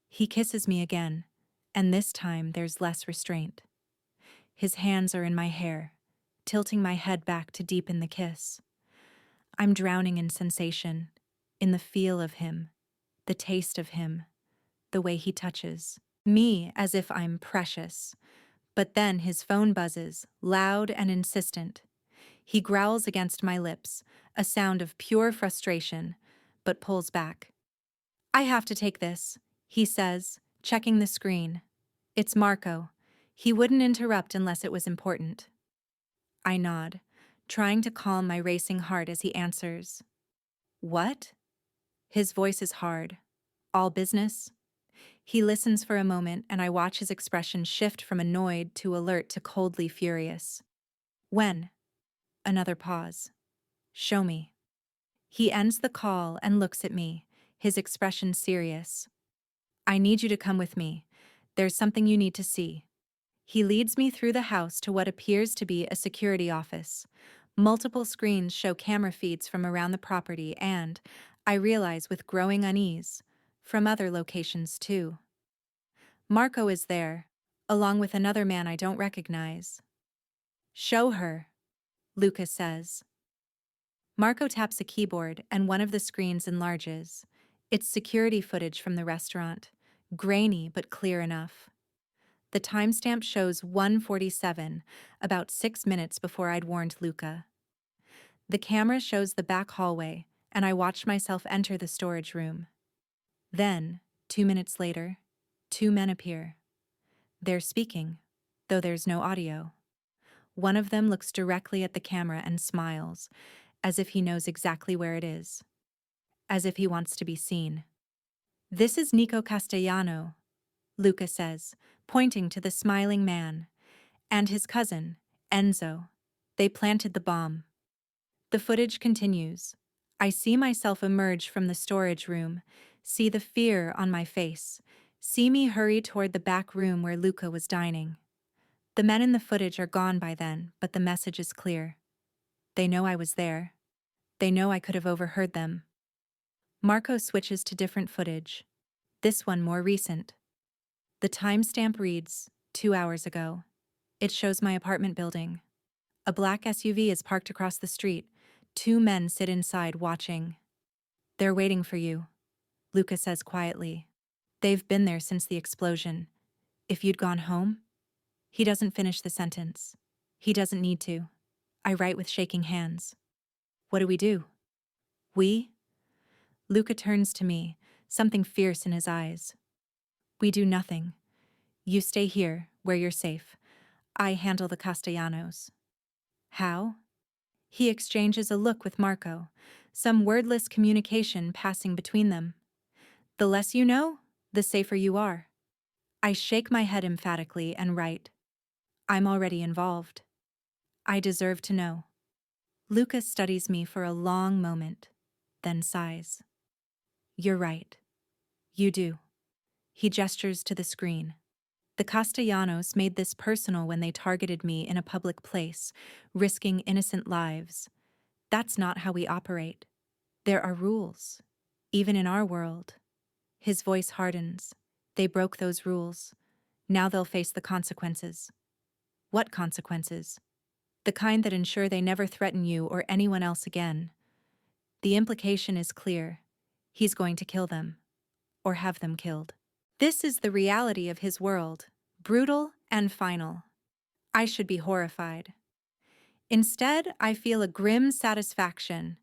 He kisses me again, and this time there's less restraint. His hands are in my hair, tilting my head back to deepen the kiss. I'm drowning in sensation, in the feel of him, the taste of him, the way he touches me as if I'm precious. But then his phone buzzes, loud and insistent. He growls against my lips, a sound of pure frustration, but pulls back. I have to take this, he says, checking the screen. It's Marco. He wouldn't interrupt unless it was important. I nod, trying to calm my racing heart as he answers. What? His voice is hard. All business? He listens for a moment and I watch his expression shift from annoyed to alert to coldly furious. When? Another pause. Show me. He ends the call and looks at me, his expression serious. I need you to come with me. There's something you need to see. He leads me through the house to what appears to be a security office. Multiple screens show camera feeds from around the property and, I realize with growing unease, from other locations too. Marco is there, along with another man I don't recognize. Show her, Lucas says. Marco taps a keyboard and one of the screens enlarges. It's security footage from the restaurant, grainy but clear enough. The timestamp shows 1:47, about 6 minutes before I'd warned Luca. The camera shows the back hallway, and I watch myself enter the storage room. Then, 2 minutes later, two men appear. They're speaking, though there's no audio. One of them looks directly at the camera and smiles, as if he knows exactly where it is, as if he wants to be seen. This is Nico Castellano, Luca says, pointing to the smiling man, and his cousin, Enzo. They planted the bomb. The footage continues. I see myself emerge from the storage room, see the fear on my face, see me hurry toward the back room where Luca was dining. The men in the footage are gone by then, but the message is clear. They know I was there. They know I could have overheard them. Marco switches to different footage. This one more recent. The timestamp reads, 2 hours ago. It shows my apartment building. A black SUV is parked across the street. 2 men sit inside watching. They're waiting for you, Luca says quietly. They've been there since the explosion. If you'd gone home? He doesn't finish the sentence. He doesn't need to. I write with shaking hands. What do we do? We? Luca turns to me, something fierce in his eyes. We do nothing. You stay here, where you're safe. I handle the Castellanos. How? He exchanges a look with Marco, some wordless communication passing between them. The less you know, the safer you are. I shake my head emphatically and write. I'm already involved. I deserve to know. Lucas studies me for a long moment, then sighs. You're right. You do. He gestures to the screen. The Castellanos made this personal when they targeted me in a public place, risking innocent lives. That's not how we operate. There are rules, even in our world. His voice hardens. They broke those rules. Now they'll face the consequences. What consequences? The kind that ensure they never threaten you or anyone else again. The implication is clear. He's going to kill them. Or have them killed. This is the reality of his world. Brutal and final. I should be horrified. Instead, I feel a grim satisfaction.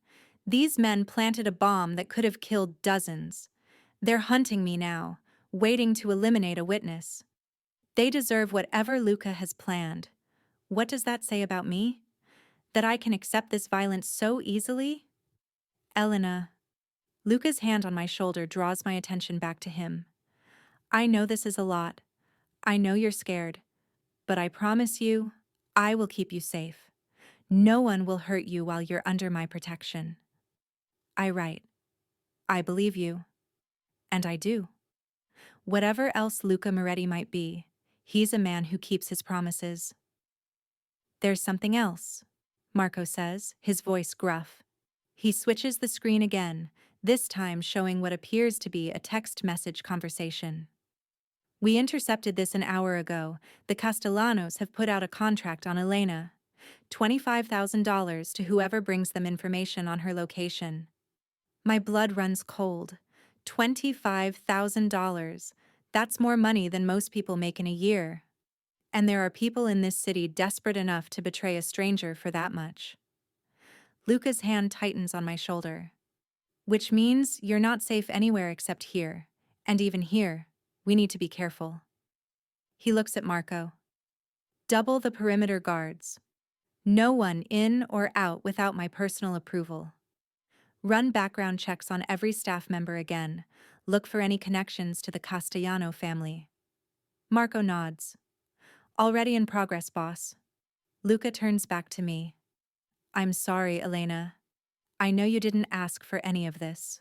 These men planted a bomb that could have killed dozens. They're hunting me now, waiting to eliminate a witness. They deserve whatever Luca has planned. What does that say about me? That I can accept this violence so easily? Elena. Luca's hand on my shoulder draws my attention back to him. I know this is a lot. I know you're scared. But I promise you, I will keep you safe. No one will hurt you while you're under my protection. I write. I believe you. And I do. Whatever else Luca Moretti might be, he's a man who keeps his promises. There's something else, Marco says, his voice gruff. He switches the screen again, this time showing what appears to be a text message conversation. We intercepted this an hour ago. The Castellanos have put out a contract on Elena. $25,000 to whoever brings them information on her location. My blood runs cold. $25,000. That's more money than most people make in a year. And there are people in this city desperate enough to betray a stranger for that much. Luca's hand tightens on my shoulder. Which means you're not safe anywhere except here. And even here, we need to be careful. He looks at Marco. Double the perimeter guards. No one in or out without my personal approval. Run background checks on every staff member again. Look for any connections to the Castellano family. Marco nods. Already in progress, boss. Luca turns back to me. I'm sorry, Elena. I know you didn't ask for any of this.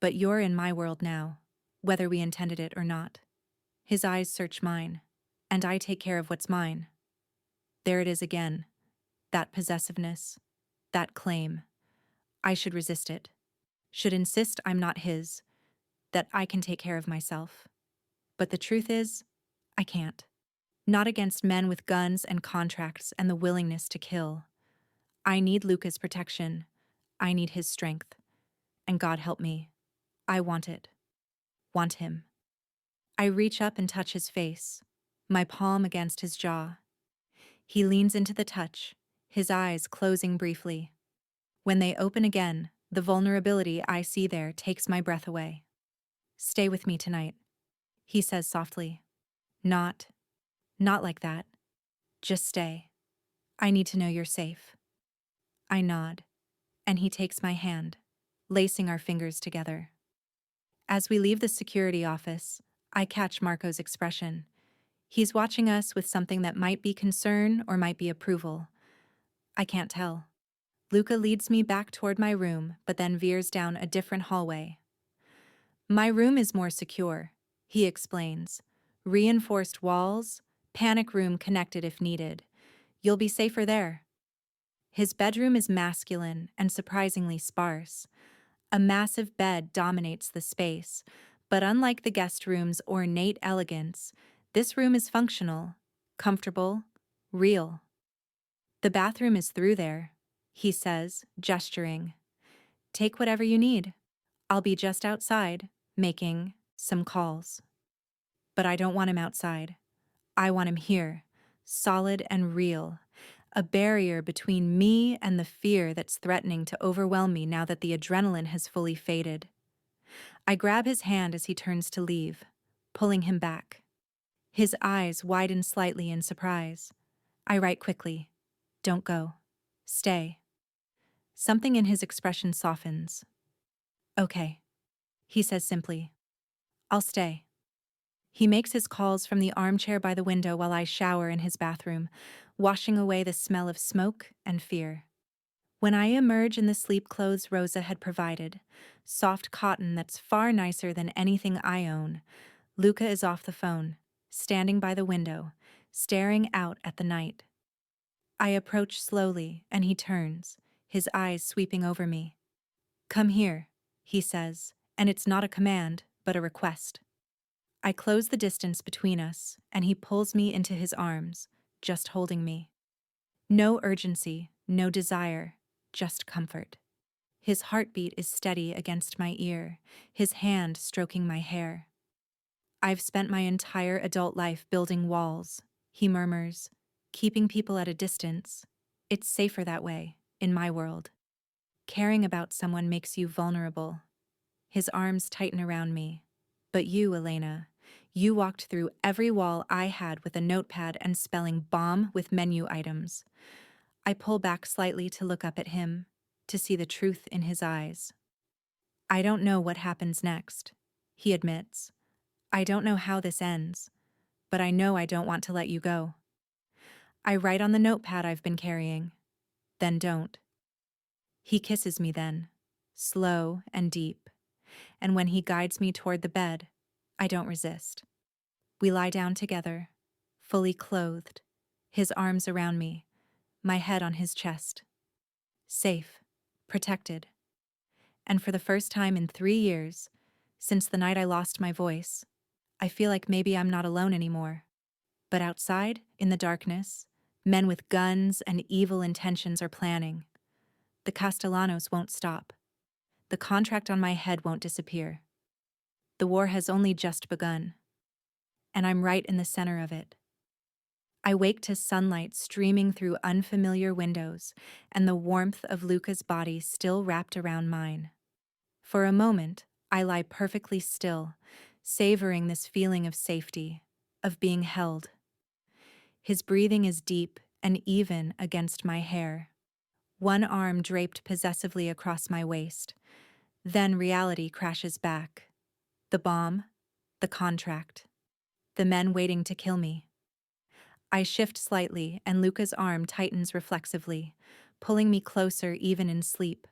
But you're in my world now, whether we intended it or not. His eyes search mine, and I take care of what's mine. There it is again. That possessiveness. That claim. I should resist it. Should insist I'm not his. That I can take care of myself. But the truth is, I can't. Not against men with guns and contracts and the willingness to kill. I need Luca's protection. I need his strength. And God help me. I want it. Want him. I reach up and touch his face, my palm against his jaw. He leans into the touch, his eyes closing briefly. When they open again, the vulnerability I see there takes my breath away. Stay with me tonight, he says softly. Not like that. Just stay. I need to know you're safe. I nod, and he takes my hand, lacing our fingers together. As we leave the security office, I catch Marco's expression. He's watching us with something that might be concern or might be approval. I can't tell. Luca leads me back toward my room, but then veers down a different hallway. My room is more secure, he explains. Reinforced walls, panic room connected if needed. You'll be safer there. His bedroom is masculine and surprisingly sparse. A massive bed dominates the space, but unlike the guest room's ornate elegance, this room is functional, comfortable, real. The bathroom is through there, he says, gesturing. Take whatever you need. I'll be just outside, making some calls. But I don't want him outside. I want him here, solid and real. A barrier between me and the fear that's threatening to overwhelm me now that the adrenaline has fully faded. I grab his hand as he turns to leave, pulling him back. His eyes widen slightly in surprise. I write quickly, "Don't go. Stay." Something in his expression softens. "Okay," he says simply. "I'll stay." He makes his calls from the armchair by the window while I shower in his bathroom, washing away the smell of smoke and fear. When I emerge in the sleep clothes Rosa had provided, soft cotton that's far nicer than anything I own, Luca is off the phone, standing by the window, staring out at the night. I approach slowly, and he turns, his eyes sweeping over me. "Come here," he says, and it's not a command, but a request. I close the distance between us, and he pulls me into his arms, just holding me. No urgency, no desire, just comfort. His heartbeat is steady against my ear, his hand stroking my hair. I've spent my entire adult life building walls, he murmurs, keeping people at a distance. It's safer that way, in my world. Caring about someone makes you vulnerable. His arms tighten around me. But you, Elena, you walked through every wall I had with a notepad and spelling bomb with menu items. I pull back slightly to look up at him, to see the truth in his eyes. I don't know what happens next, he admits. I don't know how this ends, but I know I don't want to let you go. I write on the notepad I've been carrying, then don't. He kisses me then, slow and deep, and when he guides me toward the bed, I don't resist. We lie down together, fully clothed, his arms around me, my head on his chest. Safe, protected. And for the first time in 3 years, since the night I lost my voice, I feel like maybe I'm not alone anymore. But outside, in the darkness, men with guns and evil intentions are planning. The Castellanos won't stop. The contract on my head won't disappear. The war has only just begun. And I'm right in the center of it. I wake to sunlight streaming through unfamiliar windows and the warmth of Luca's body still wrapped around mine. For a moment, I lie perfectly still, savoring this feeling of safety, of being held. His breathing is deep and even against my hair. One arm draped possessively across my waist. Then reality crashes back. The bomb, the contract, the men waiting to kill me. I shift slightly and Luca's arm tightens reflexively, pulling me closer even in sleep.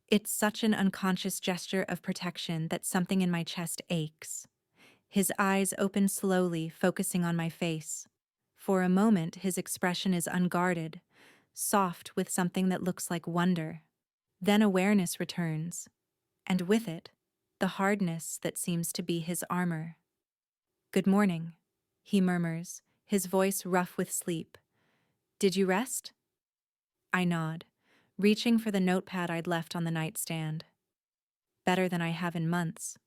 It's such an unconscious gesture of protection that something in my chest aches. His eyes open slowly, focusing on my face. For a moment, his expression is unguarded, soft with something that looks like wonder. Then awareness returns, and with it, the hardness that seems to be his armor. "Good morning," he murmurs, his voice rough with sleep. "Did you rest?" I nod, reaching for the notepad I'd left on the nightstand. "Better than I have in months.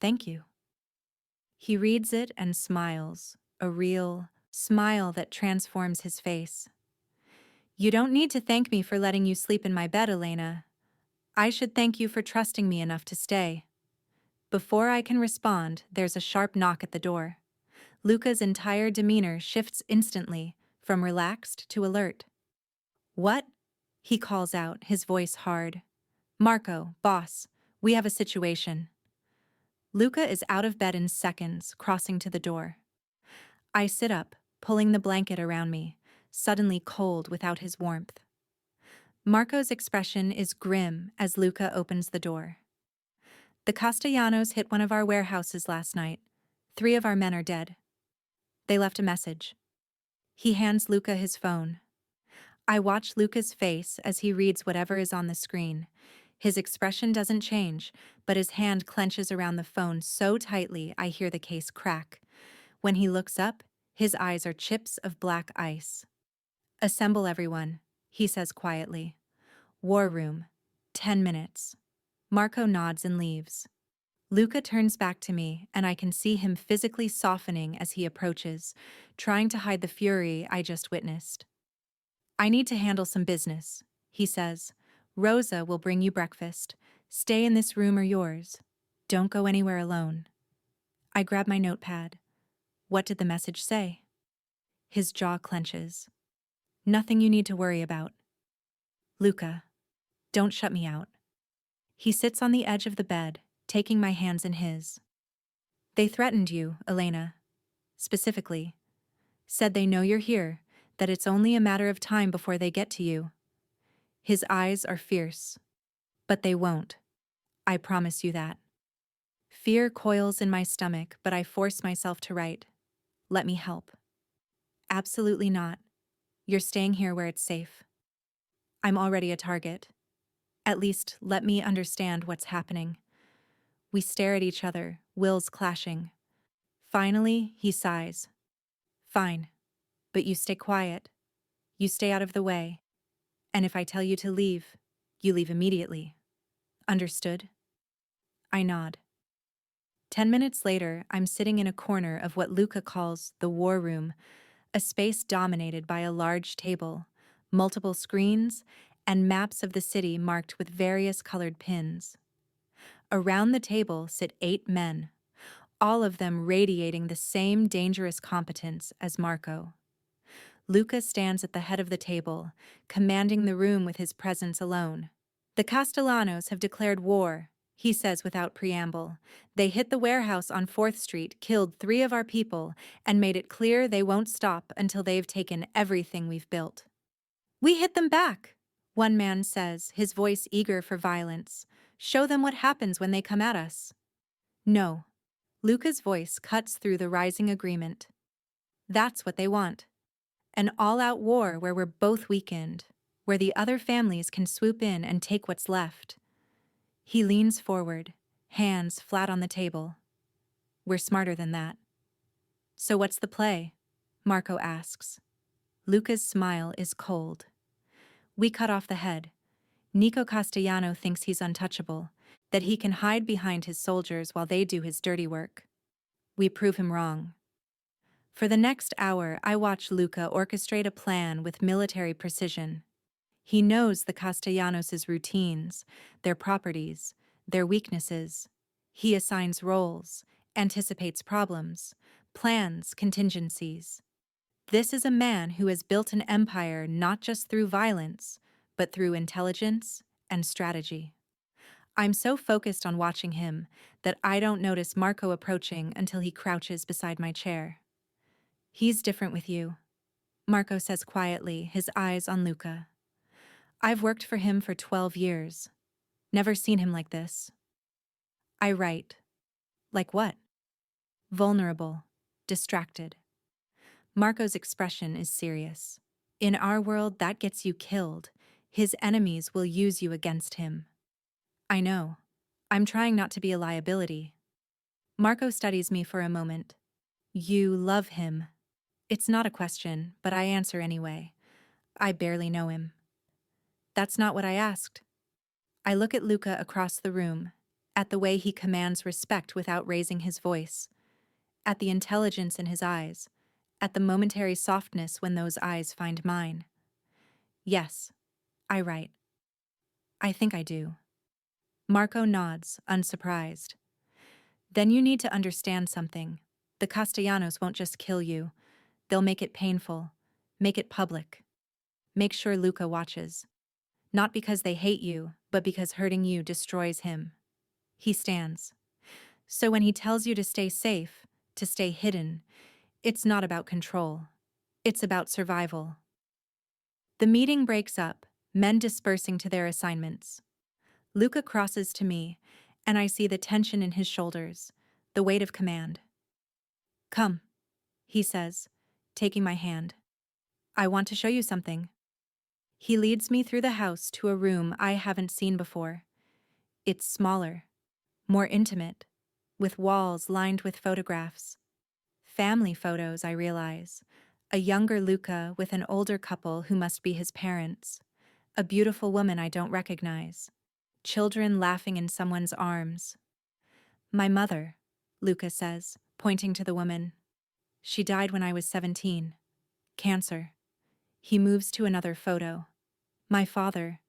Thank you." He reads it and smiles, a real smile that transforms his face. "You don't need to thank me for letting you sleep in my bed, Elena. I should thank you for trusting me enough to stay." Before I can respond, there's a sharp knock at the door. Luca's entire demeanor shifts instantly, from relaxed to alert. "What?" he calls out, his voice hard. "Marco, boss, we have a situation." Luca is out of bed in seconds, crossing to the door. I sit up, pulling the blanket around me, suddenly cold without his warmth. Marco's expression is grim as Luca opens the door. "The Castellanos hit one of our warehouses last night. 3 of our men are dead. They left a message." He hands Luca his phone. I watch Luca's face as he reads whatever is on the screen. His expression doesn't change, but his hand clenches around the phone so tightly I hear the case crack. When he looks up, his eyes are chips of black ice. "Assemble everyone," he says quietly. "War room. 10 minutes." Marco nods and leaves. Luca turns back to me, and I can see him physically softening as he approaches, trying to hide the fury I just witnessed. "I need to handle some business," he says. "Rosa will bring you breakfast. Stay in this room or yours. Don't go anywhere alone." I grab my notepad. What did the message say? His jaw clenches. "Nothing you need to worry about." "Luca, don't shut me out." He sits on the edge of the bed, taking my hands in his. "They threatened you, Elena. Specifically. Said they know you're here, that it's only a matter of time before they get to you." His eyes are fierce. "But they won't. I promise you that." Fear coils in my stomach, but I force myself to write. "Let me help." "Absolutely not. You're staying here where it's safe." "I'm already a target. At least, let me understand what's happening." We stare at each other, wills clashing. Finally, he sighs. Fine, but you stay quiet. You stay out of the way. And if I tell you to leave, you leave immediately. Understood? I nod. 10 minutes later, I'm sitting in a corner of what Luca calls the war room, a space dominated by a large table, multiple screens, and maps of the city marked with various colored pins. Around the table sit 8 men, all of them radiating the same dangerous competence as Marco. Luca stands at the head of the table, commanding the room with his presence alone. The Castellanos have declared war, he says without preamble. They hit the warehouse on 4th Street, killed 3 of our people, and made it clear they won't stop until they've taken everything we've built. We hit them back, one man says, his voice eager for violence. Show them what happens when they come at us. No. Luca's voice cuts through the rising agreement. That's what they want. An all-out war where we're both weakened, where the other families can swoop in and take what's left. He leans forward, hands flat on the table. We're smarter than that. So what's the play? Marco asks. Luca's smile is cold. We cut off the head. Nico Castellano thinks he's untouchable, that he can hide behind his soldiers while they do his dirty work. We prove him wrong. For the next hour, I watch Luca orchestrate a plan with military precision. He knows the Castellanos' routines, their properties, their weaknesses. He assigns roles, anticipates problems, plans contingencies. This is a man who has built an empire not just through violence, but through intelligence and strategy. I'm so focused on watching him that I don't notice Marco approaching until he crouches beside my chair. He's different with you, Marco says quietly, his eyes on Luca. I've worked for him for 12 years. Never seen him like this. I write. Like what? Vulnerable, distracted. Marco's expression is serious. In our world, that gets you killed. His enemies will use you against him. I know. I'm trying not to be a liability. Marco studies me for a moment. You love him. It's not a question, but I answer anyway. I barely know him. That's not what I asked. I look at Luca across the room, at the way he commands respect without raising his voice, at the intelligence in his eyes, at the momentary softness when those eyes find mine. Yes, I write. I think I do. Marco nods, unsurprised. Then you need to understand something. The Castellanos won't just kill you. They'll make it painful, make it public. Make sure Luca watches. Not because they hate you, but because hurting you destroys him. He stands. So when he tells you to stay safe, to stay hidden, it's not about control. It's about survival. The meeting breaks up, men dispersing to their assignments. Luca crosses to me, and I see the tension in his shoulders, the weight of command. Come, he says, taking my hand. I want to show you something. He leads me through the house to a room I haven't seen before. It's smaller, more intimate, with walls lined with photographs. Family photos, I realize. A younger Luca with an older couple who must be his parents. A beautiful woman I don't recognize. Children laughing in someone's arms. My mother, Luca says, pointing to the woman. She died when I was 17. Cancer. He moves to another photo. My father.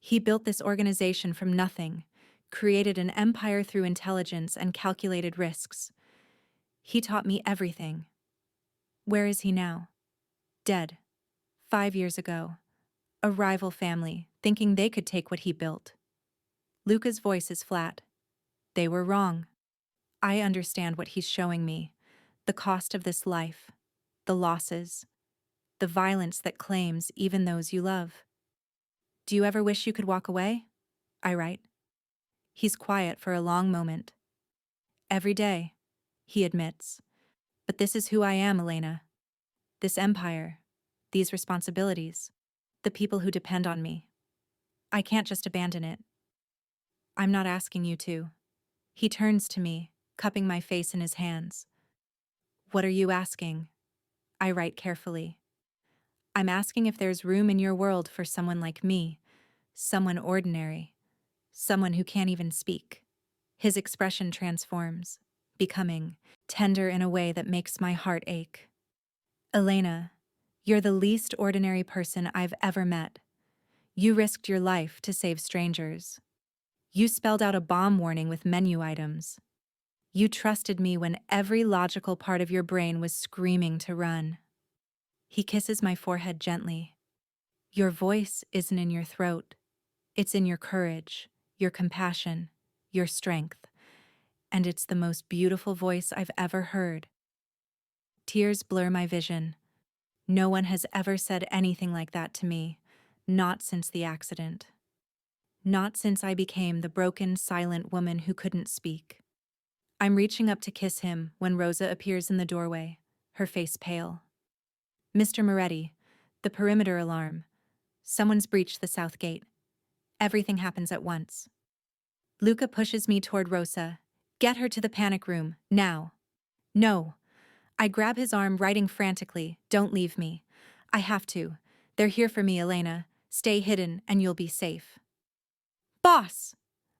He built this organization from nothing, created an empire through intelligence and calculated risks. He taught me everything. Where is he now? Dead. 5 years ago. A rival family, thinking they could take what he built. Luca's voice is flat. They were wrong. I understand what he's showing me. The cost of this life. The losses. The violence that claims even those you love. Do you ever wish you could walk away? I write. He's quiet for a long moment. Every day, he admits. But this is who I am, Elena. This empire. These responsibilities. The people who depend on me. I can't just abandon it. I'm not asking you to. He turns to me, cupping my face in his hands. What are you asking? I write carefully. I'm asking if there's room in your world for someone like me, someone ordinary, someone who can't even speak. His expression transforms, becoming tender in a way that makes my heart ache. Elena, you're the least ordinary person I've ever met. You risked your life to save strangers. You spelled out a bomb warning with menu items. You trusted me when every logical part of your brain was screaming to run. He kisses my forehead gently. Your voice isn't in your throat. It's in your courage, your compassion, your strength. And it's the most beautiful voice I've ever heard. Tears blur my vision. No one has ever said anything like that to me, not since the accident. Not since I became the broken, silent woman who couldn't speak. I'm reaching up to kiss him when Rosa appears in the doorway, her face pale. Mr. Moretti, the perimeter alarm. Someone's breached the south gate. Everything happens at once. Luca pushes me toward Rosa. Get her to the panic room, now. No. I grab his arm, writing frantically. Don't leave me. I have to. They're here for me, Elena. Stay hidden and you'll be safe. Boss!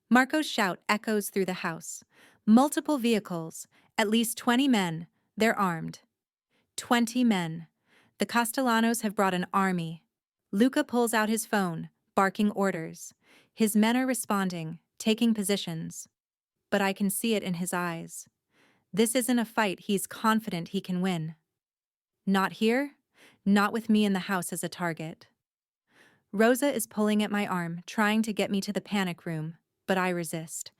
Marco's shout echoes through the house. Multiple vehicles, at least 20 men. They're armed. 20 men. The Castellanos have brought an army. Luca pulls out his phone, barking orders. His men are responding, taking positions. But I can see it in his eyes. This isn't a fight he's confident he can win. Not here, not with me in the house as a target. Rosa is pulling at my arm, trying to get me to the panic room, but I resist.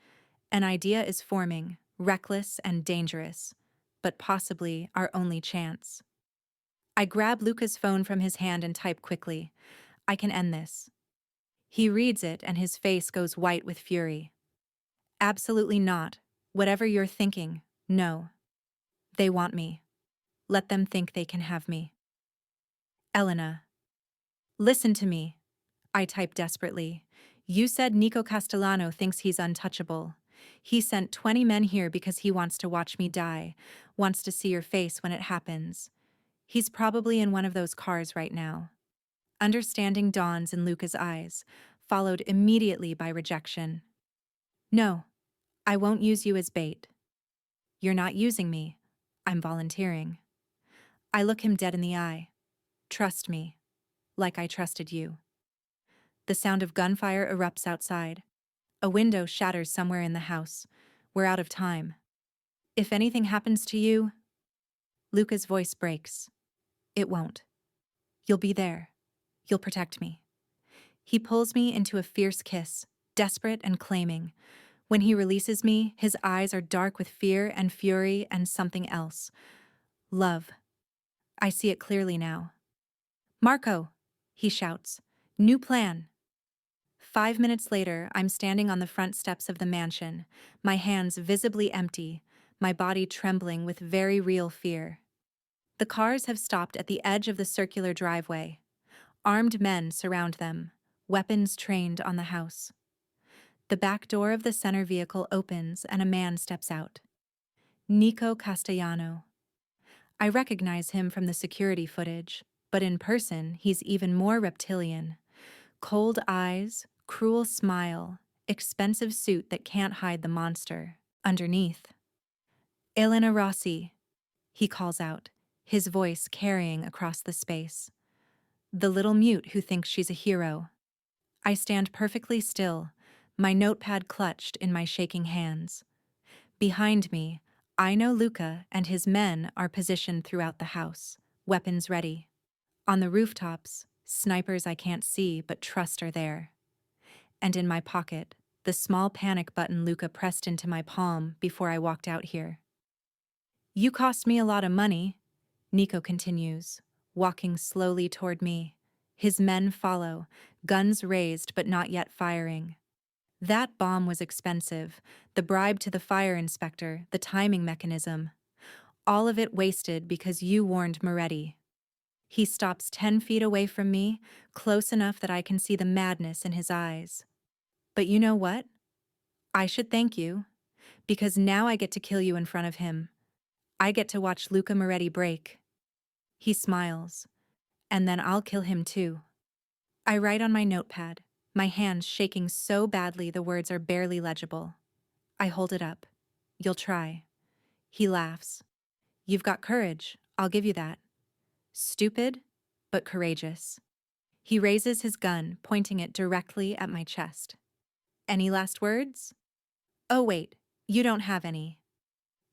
An idea is forming, reckless and dangerous, but possibly our only chance. I grab Luca's phone from his hand and type quickly. I can end this. He reads it and his face goes white with fury. Absolutely not. Whatever you're thinking, no. They want me. Let them think they can have me. Elena. Listen to me. I type desperately. You said Nico Castellano thinks he's untouchable. He sent 20 men here because he wants to watch me die, wants to see your face when it happens. He's probably in one of those cars right now. Understanding dawns in Luca's eyes, followed immediately by rejection. No, I won't use you as bait. You're not using me. I'm volunteering. I look him dead in the eye. Trust me, like I trusted you. The sound of gunfire erupts outside. A window shatters somewhere in the house. We're out of time. If anything happens to you... Luca's voice breaks. It won't. You'll be there. You'll protect me. He pulls me into a fierce kiss, desperate and claiming. When he releases me, his eyes are dark with fear and fury and something else. Love. I see it clearly now. Marco, he shouts. New plan. 5 minutes later, I'm standing on the front steps of the mansion, my hands visibly empty, my body trembling with very real fear. The cars have stopped at the edge of the circular driveway. Armed men surround them, weapons trained on the house. The back door of the center vehicle opens and a man steps out. Nico Castellano. I recognize him from the security footage, but in person, he's even more reptilian. Cold eyes, cruel smile, expensive suit that can't hide the monster underneath. Elena Rossi, he calls out, his voice carrying across the space. The little mute who thinks she's a hero. I stand perfectly still, my notepad clutched in my shaking hands. Behind me, I know Luca and his men are positioned throughout the house, weapons ready. On the rooftops, snipers I can't see but trust are there. And in my pocket, the small panic button Luca pressed into my palm before I walked out here. You cost me a lot of money, Nico continues, walking slowly toward me. His men follow, guns raised but not yet firing. That bomb was expensive, the bribe to the fire inspector, the timing mechanism. All of it wasted because you warned Moretti. He stops 10 feet away from me, close enough that I can see the madness in his eyes. But you know what? I should thank you, because now I get to kill you in front of him. I get to watch Luca Moretti break. He smiles. And then I'll kill him too. I write on my notepad, my hands shaking so badly the words are barely legible. I hold it up. You'll try. He laughs. You've got courage, I'll give you that. Stupid, but courageous. He raises his gun, pointing it directly at my chest. Any last words? Oh wait, you don't have any.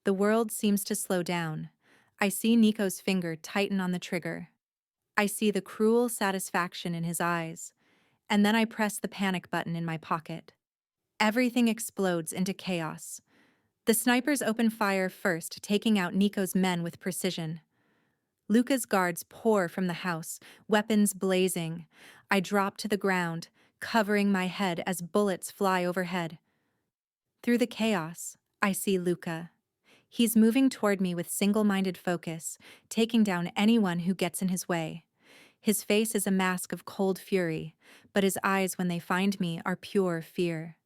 The world seems to slow down. I see Nico's finger tighten on the trigger. I see the cruel satisfaction in his eyes, and then I press the panic button in my pocket. Everything explodes into chaos. The snipers open fire first, taking out Nico's men with precision. Luca's guards pour from the house, weapons blazing. I drop to the ground, covering my head as bullets fly overhead. Through the chaos, I see Luca. He's moving toward me with single-minded focus, taking down anyone who gets in his way. His face is a mask of cold fury, but his eyes when they find me are pure fear.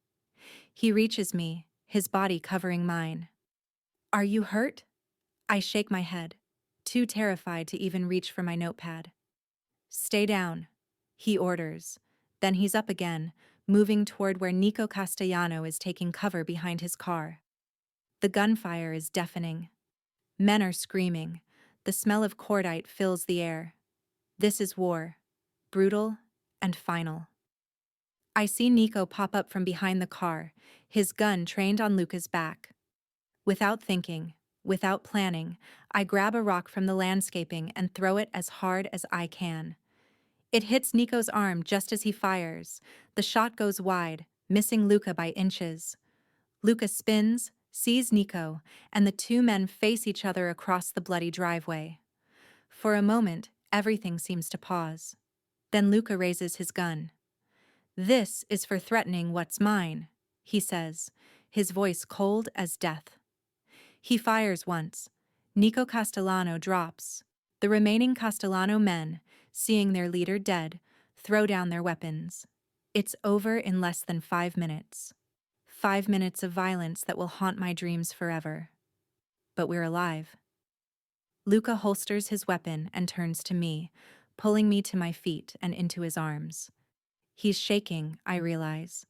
He reaches me, his body covering mine. Are you hurt? I shake my head, too terrified to even reach for my notepad. Stay down, he orders. Then he's up again, moving toward where Nico Castellano is taking cover behind his car. The gunfire is deafening. Men are screaming. The smell of cordite fills the air. This is war, brutal and final. I see Nico pop up from behind the car, his gun trained on Luca's back. Without thinking, without planning, I grab a rock from the landscaping and throw it as hard as I can. It hits Nico's arm just as he fires. The shot goes wide, missing Luca by inches. Luca spins, sees Nico, and the two men face each other across the bloody driveway. For a moment, everything seems to pause. Then Luca raises his gun. This is for threatening what's mine, he says, his voice cold as death. He fires once. Nico Castellano drops. The remaining Castellano men, seeing their leader dead, throw down their weapons. It's over in less than 5 minutes. 5 minutes of violence that will haunt my dreams forever. But we're alive. Luca holsters his weapon and turns to me, pulling me to my feet and into his arms. He's shaking, I realize.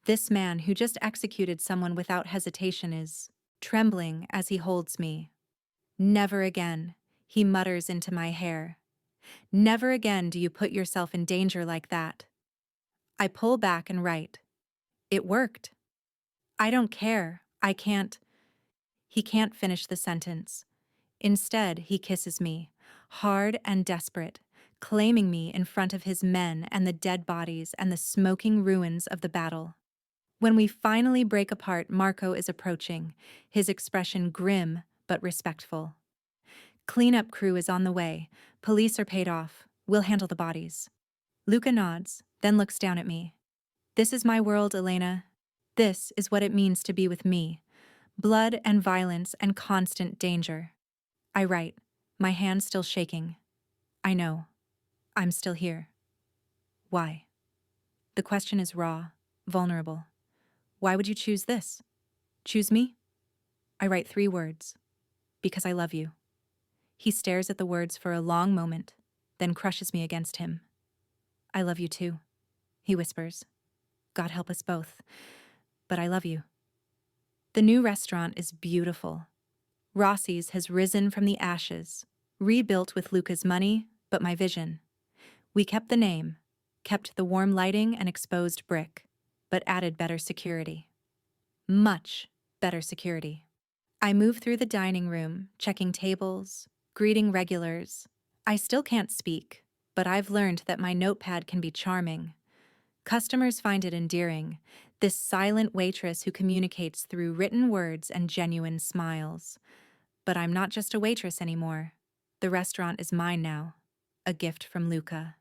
This man who just executed someone without hesitation is trembling as he holds me. Never again, he mutters into my hair. Never again do you put yourself in danger like that. I pull back and write. It worked. I don't care. I can't. He can't finish the sentence. Instead, he kisses me, hard and desperate, claiming me in front of his men and the dead bodies and the smoking ruins of the battle. When we finally break apart, Marco is approaching, his expression grim but respectful. Cleanup crew is on the way. Police are paid off. We'll handle the bodies. Luca nods, then looks down at me. This is my world, Elena. This is what it means to be with me. Blood and violence and constant danger. I write, my hand still shaking. I know. I'm still here. Why? The question is raw, vulnerable. Why would you choose this? Choose me? I write 3 words. Because I love you. He stares at the words for a long moment, then crushes me against him. I love you too, he whispers. God help us both. But I love you. The new restaurant is beautiful. Rossi's has risen from the ashes, rebuilt with Luca's money, but my vision. We kept the name, kept the warm lighting and exposed brick, but added better security. Much better security. I move through the dining room, checking tables, greeting regulars. I still can't speak, but I've learned that my notepad can be charming. Customers find it endearing, this silent waitress who communicates through written words and genuine smiles. But I'm not just a waitress anymore. The restaurant is mine now, a gift from Luca.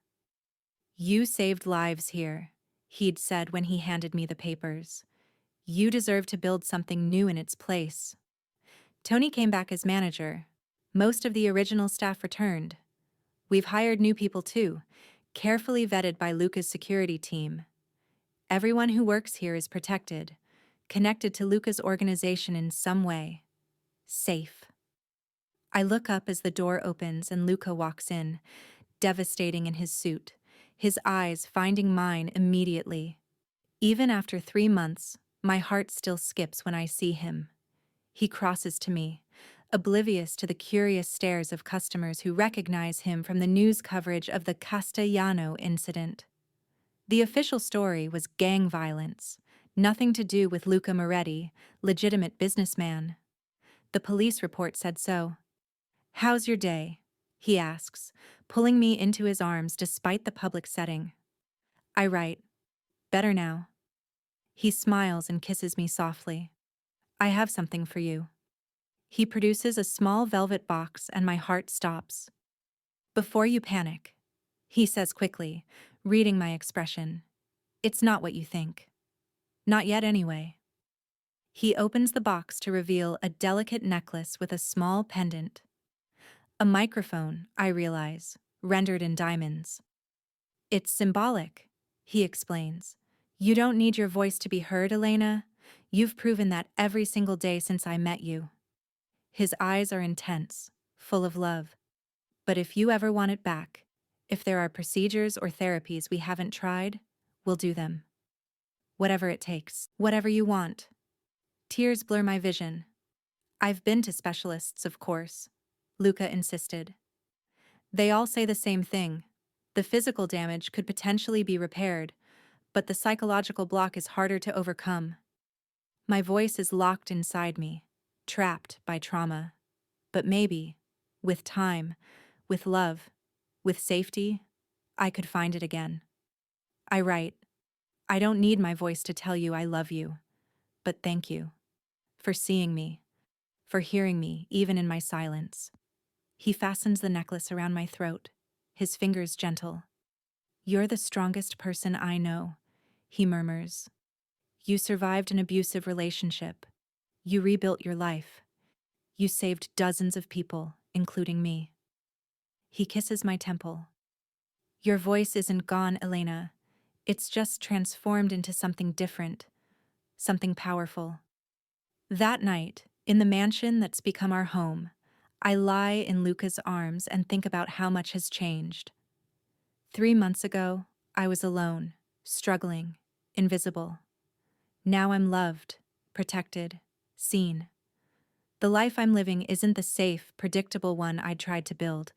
You saved lives here, he'd said when he handed me the papers. You deserve to build something new in its place. Tony came back as manager. Most of the original staff returned. We've hired new people too, carefully vetted by Luca's security team. Everyone who works here is protected, connected to Luca's organization in some way. Safe. I look up as the door opens and Luca walks in, devastating in his suit, his eyes finding mine immediately. Even after 3 months, my heart still skips when I see him. He crosses to me, oblivious to the curious stares of customers who recognize him from the news coverage of the Castellano incident. The official story was gang violence, nothing to do with Luca Moretti, legitimate businessman. The police report said so. "How's your day?" he asks, pulling me into his arms despite the public setting. I write, "Better now." He smiles and kisses me softly. "I have something for you." He produces a small velvet box and my heart stops. "Before you panic," he says quickly, reading my expression. "It's not what you think. Not yet anyway." He opens the box to reveal a delicate necklace with a small pendant. A microphone, I realize, rendered in diamonds. "It's symbolic," he explains. "You don't need your voice to be heard, Elena. You've proven that every single day since I met you." His eyes are intense, full of love. "But if you ever want it back, if there are procedures or therapies we haven't tried, we'll do them. Whatever it takes, whatever you want." Tears blur my vision. "I've been to specialists, of course," Luca insisted. "They all say the same thing. The physical damage could potentially be repaired, but the psychological block is harder to overcome." My voice is locked inside me, trapped by trauma. But maybe, with time, with love, with safety, I could find it again. I write, "I don't need my voice to tell you I love you, but thank you for seeing me, for hearing me even in my silence." He fastens the necklace around my throat, his fingers gentle. "You're the strongest person I know," he murmurs. "You survived an abusive relationship. You rebuilt your life. You saved dozens of people, including me." He kisses my temple. "Your voice isn't gone, Elena. It's just transformed into something different, something powerful." That night, in the mansion that's become our home, I lie in Luca's arms and think about how much has changed. 3 months ago, I was alone, struggling, invisible. Now I'm loved, protected, seen. The life I'm living isn't the safe, predictable one I'd tried to build.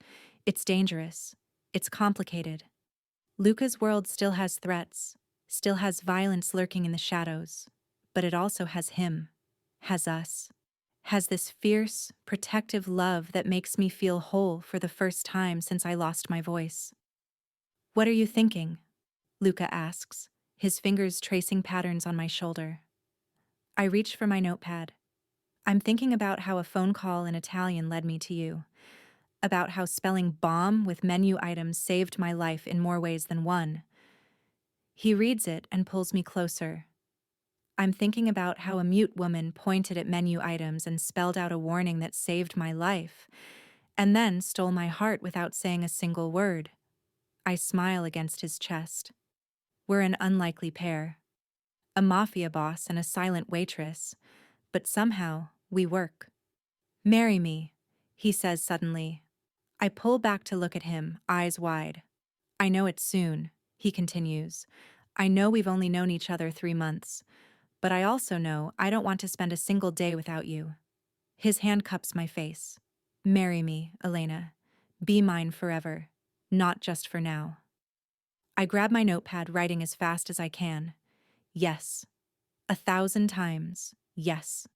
It's dangerous. It's complicated. Luca's world still has threats, still has violence lurking in the shadows, but it also has him, has us, has this fierce, protective love that makes me feel whole for the first time since I lost my voice. "What are you thinking?" Luca asks, his fingers tracing patterns on my shoulder. I reach for my notepad. I'm thinking about how a phone call in Italian led me to you, about how spelling bomb with menu items saved my life in more ways than one. He reads it and pulls me closer. I'm thinking about how a mute woman pointed at menu items and spelled out a warning that saved my life, and then stole my heart without saying a single word. I smile against his chest. We're an unlikely pair. A mafia boss and a silent waitress, but somehow we work. "Marry me," he says suddenly. I pull back to look at him, eyes wide. "I know it's soon," he continues. "I know we've only known each other 3 months, but I also know I don't want to spend a single day without you." His hand cups my face. "Marry me, Elena. Be mine forever, not just for now." I grab my notepad, writing as fast as I can. Yes. 1,000 times, yes.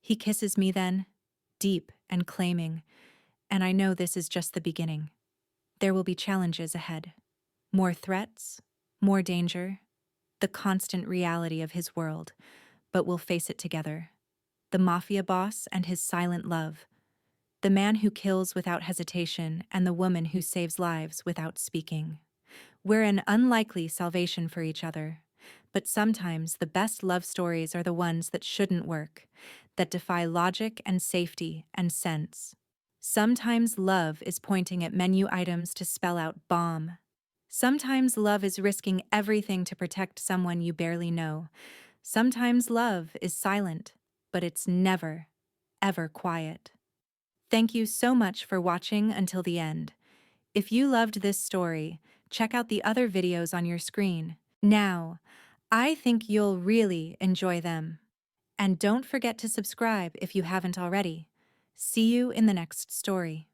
He kisses me then, deep and claiming, and I know this is just the beginning. There will be challenges ahead. More threats, more danger, the constant reality of his world, but we'll face it together. The mafia boss and his silent love. The man who kills without hesitation and the woman who saves lives without speaking. We're an unlikely salvation for each other, but sometimes the best love stories are the ones that shouldn't work, that defy logic and safety and sense. Sometimes love is pointing at menu items to spell out bomb. Sometimes love is risking everything to protect someone you barely know. Sometimes love is silent, but it's never, ever quiet. Thank you so much for watching until the end. If you loved this story, check out the other videos on your screen. Now, I think you'll really enjoy them. And don't forget to subscribe if you haven't already. See you in the next story.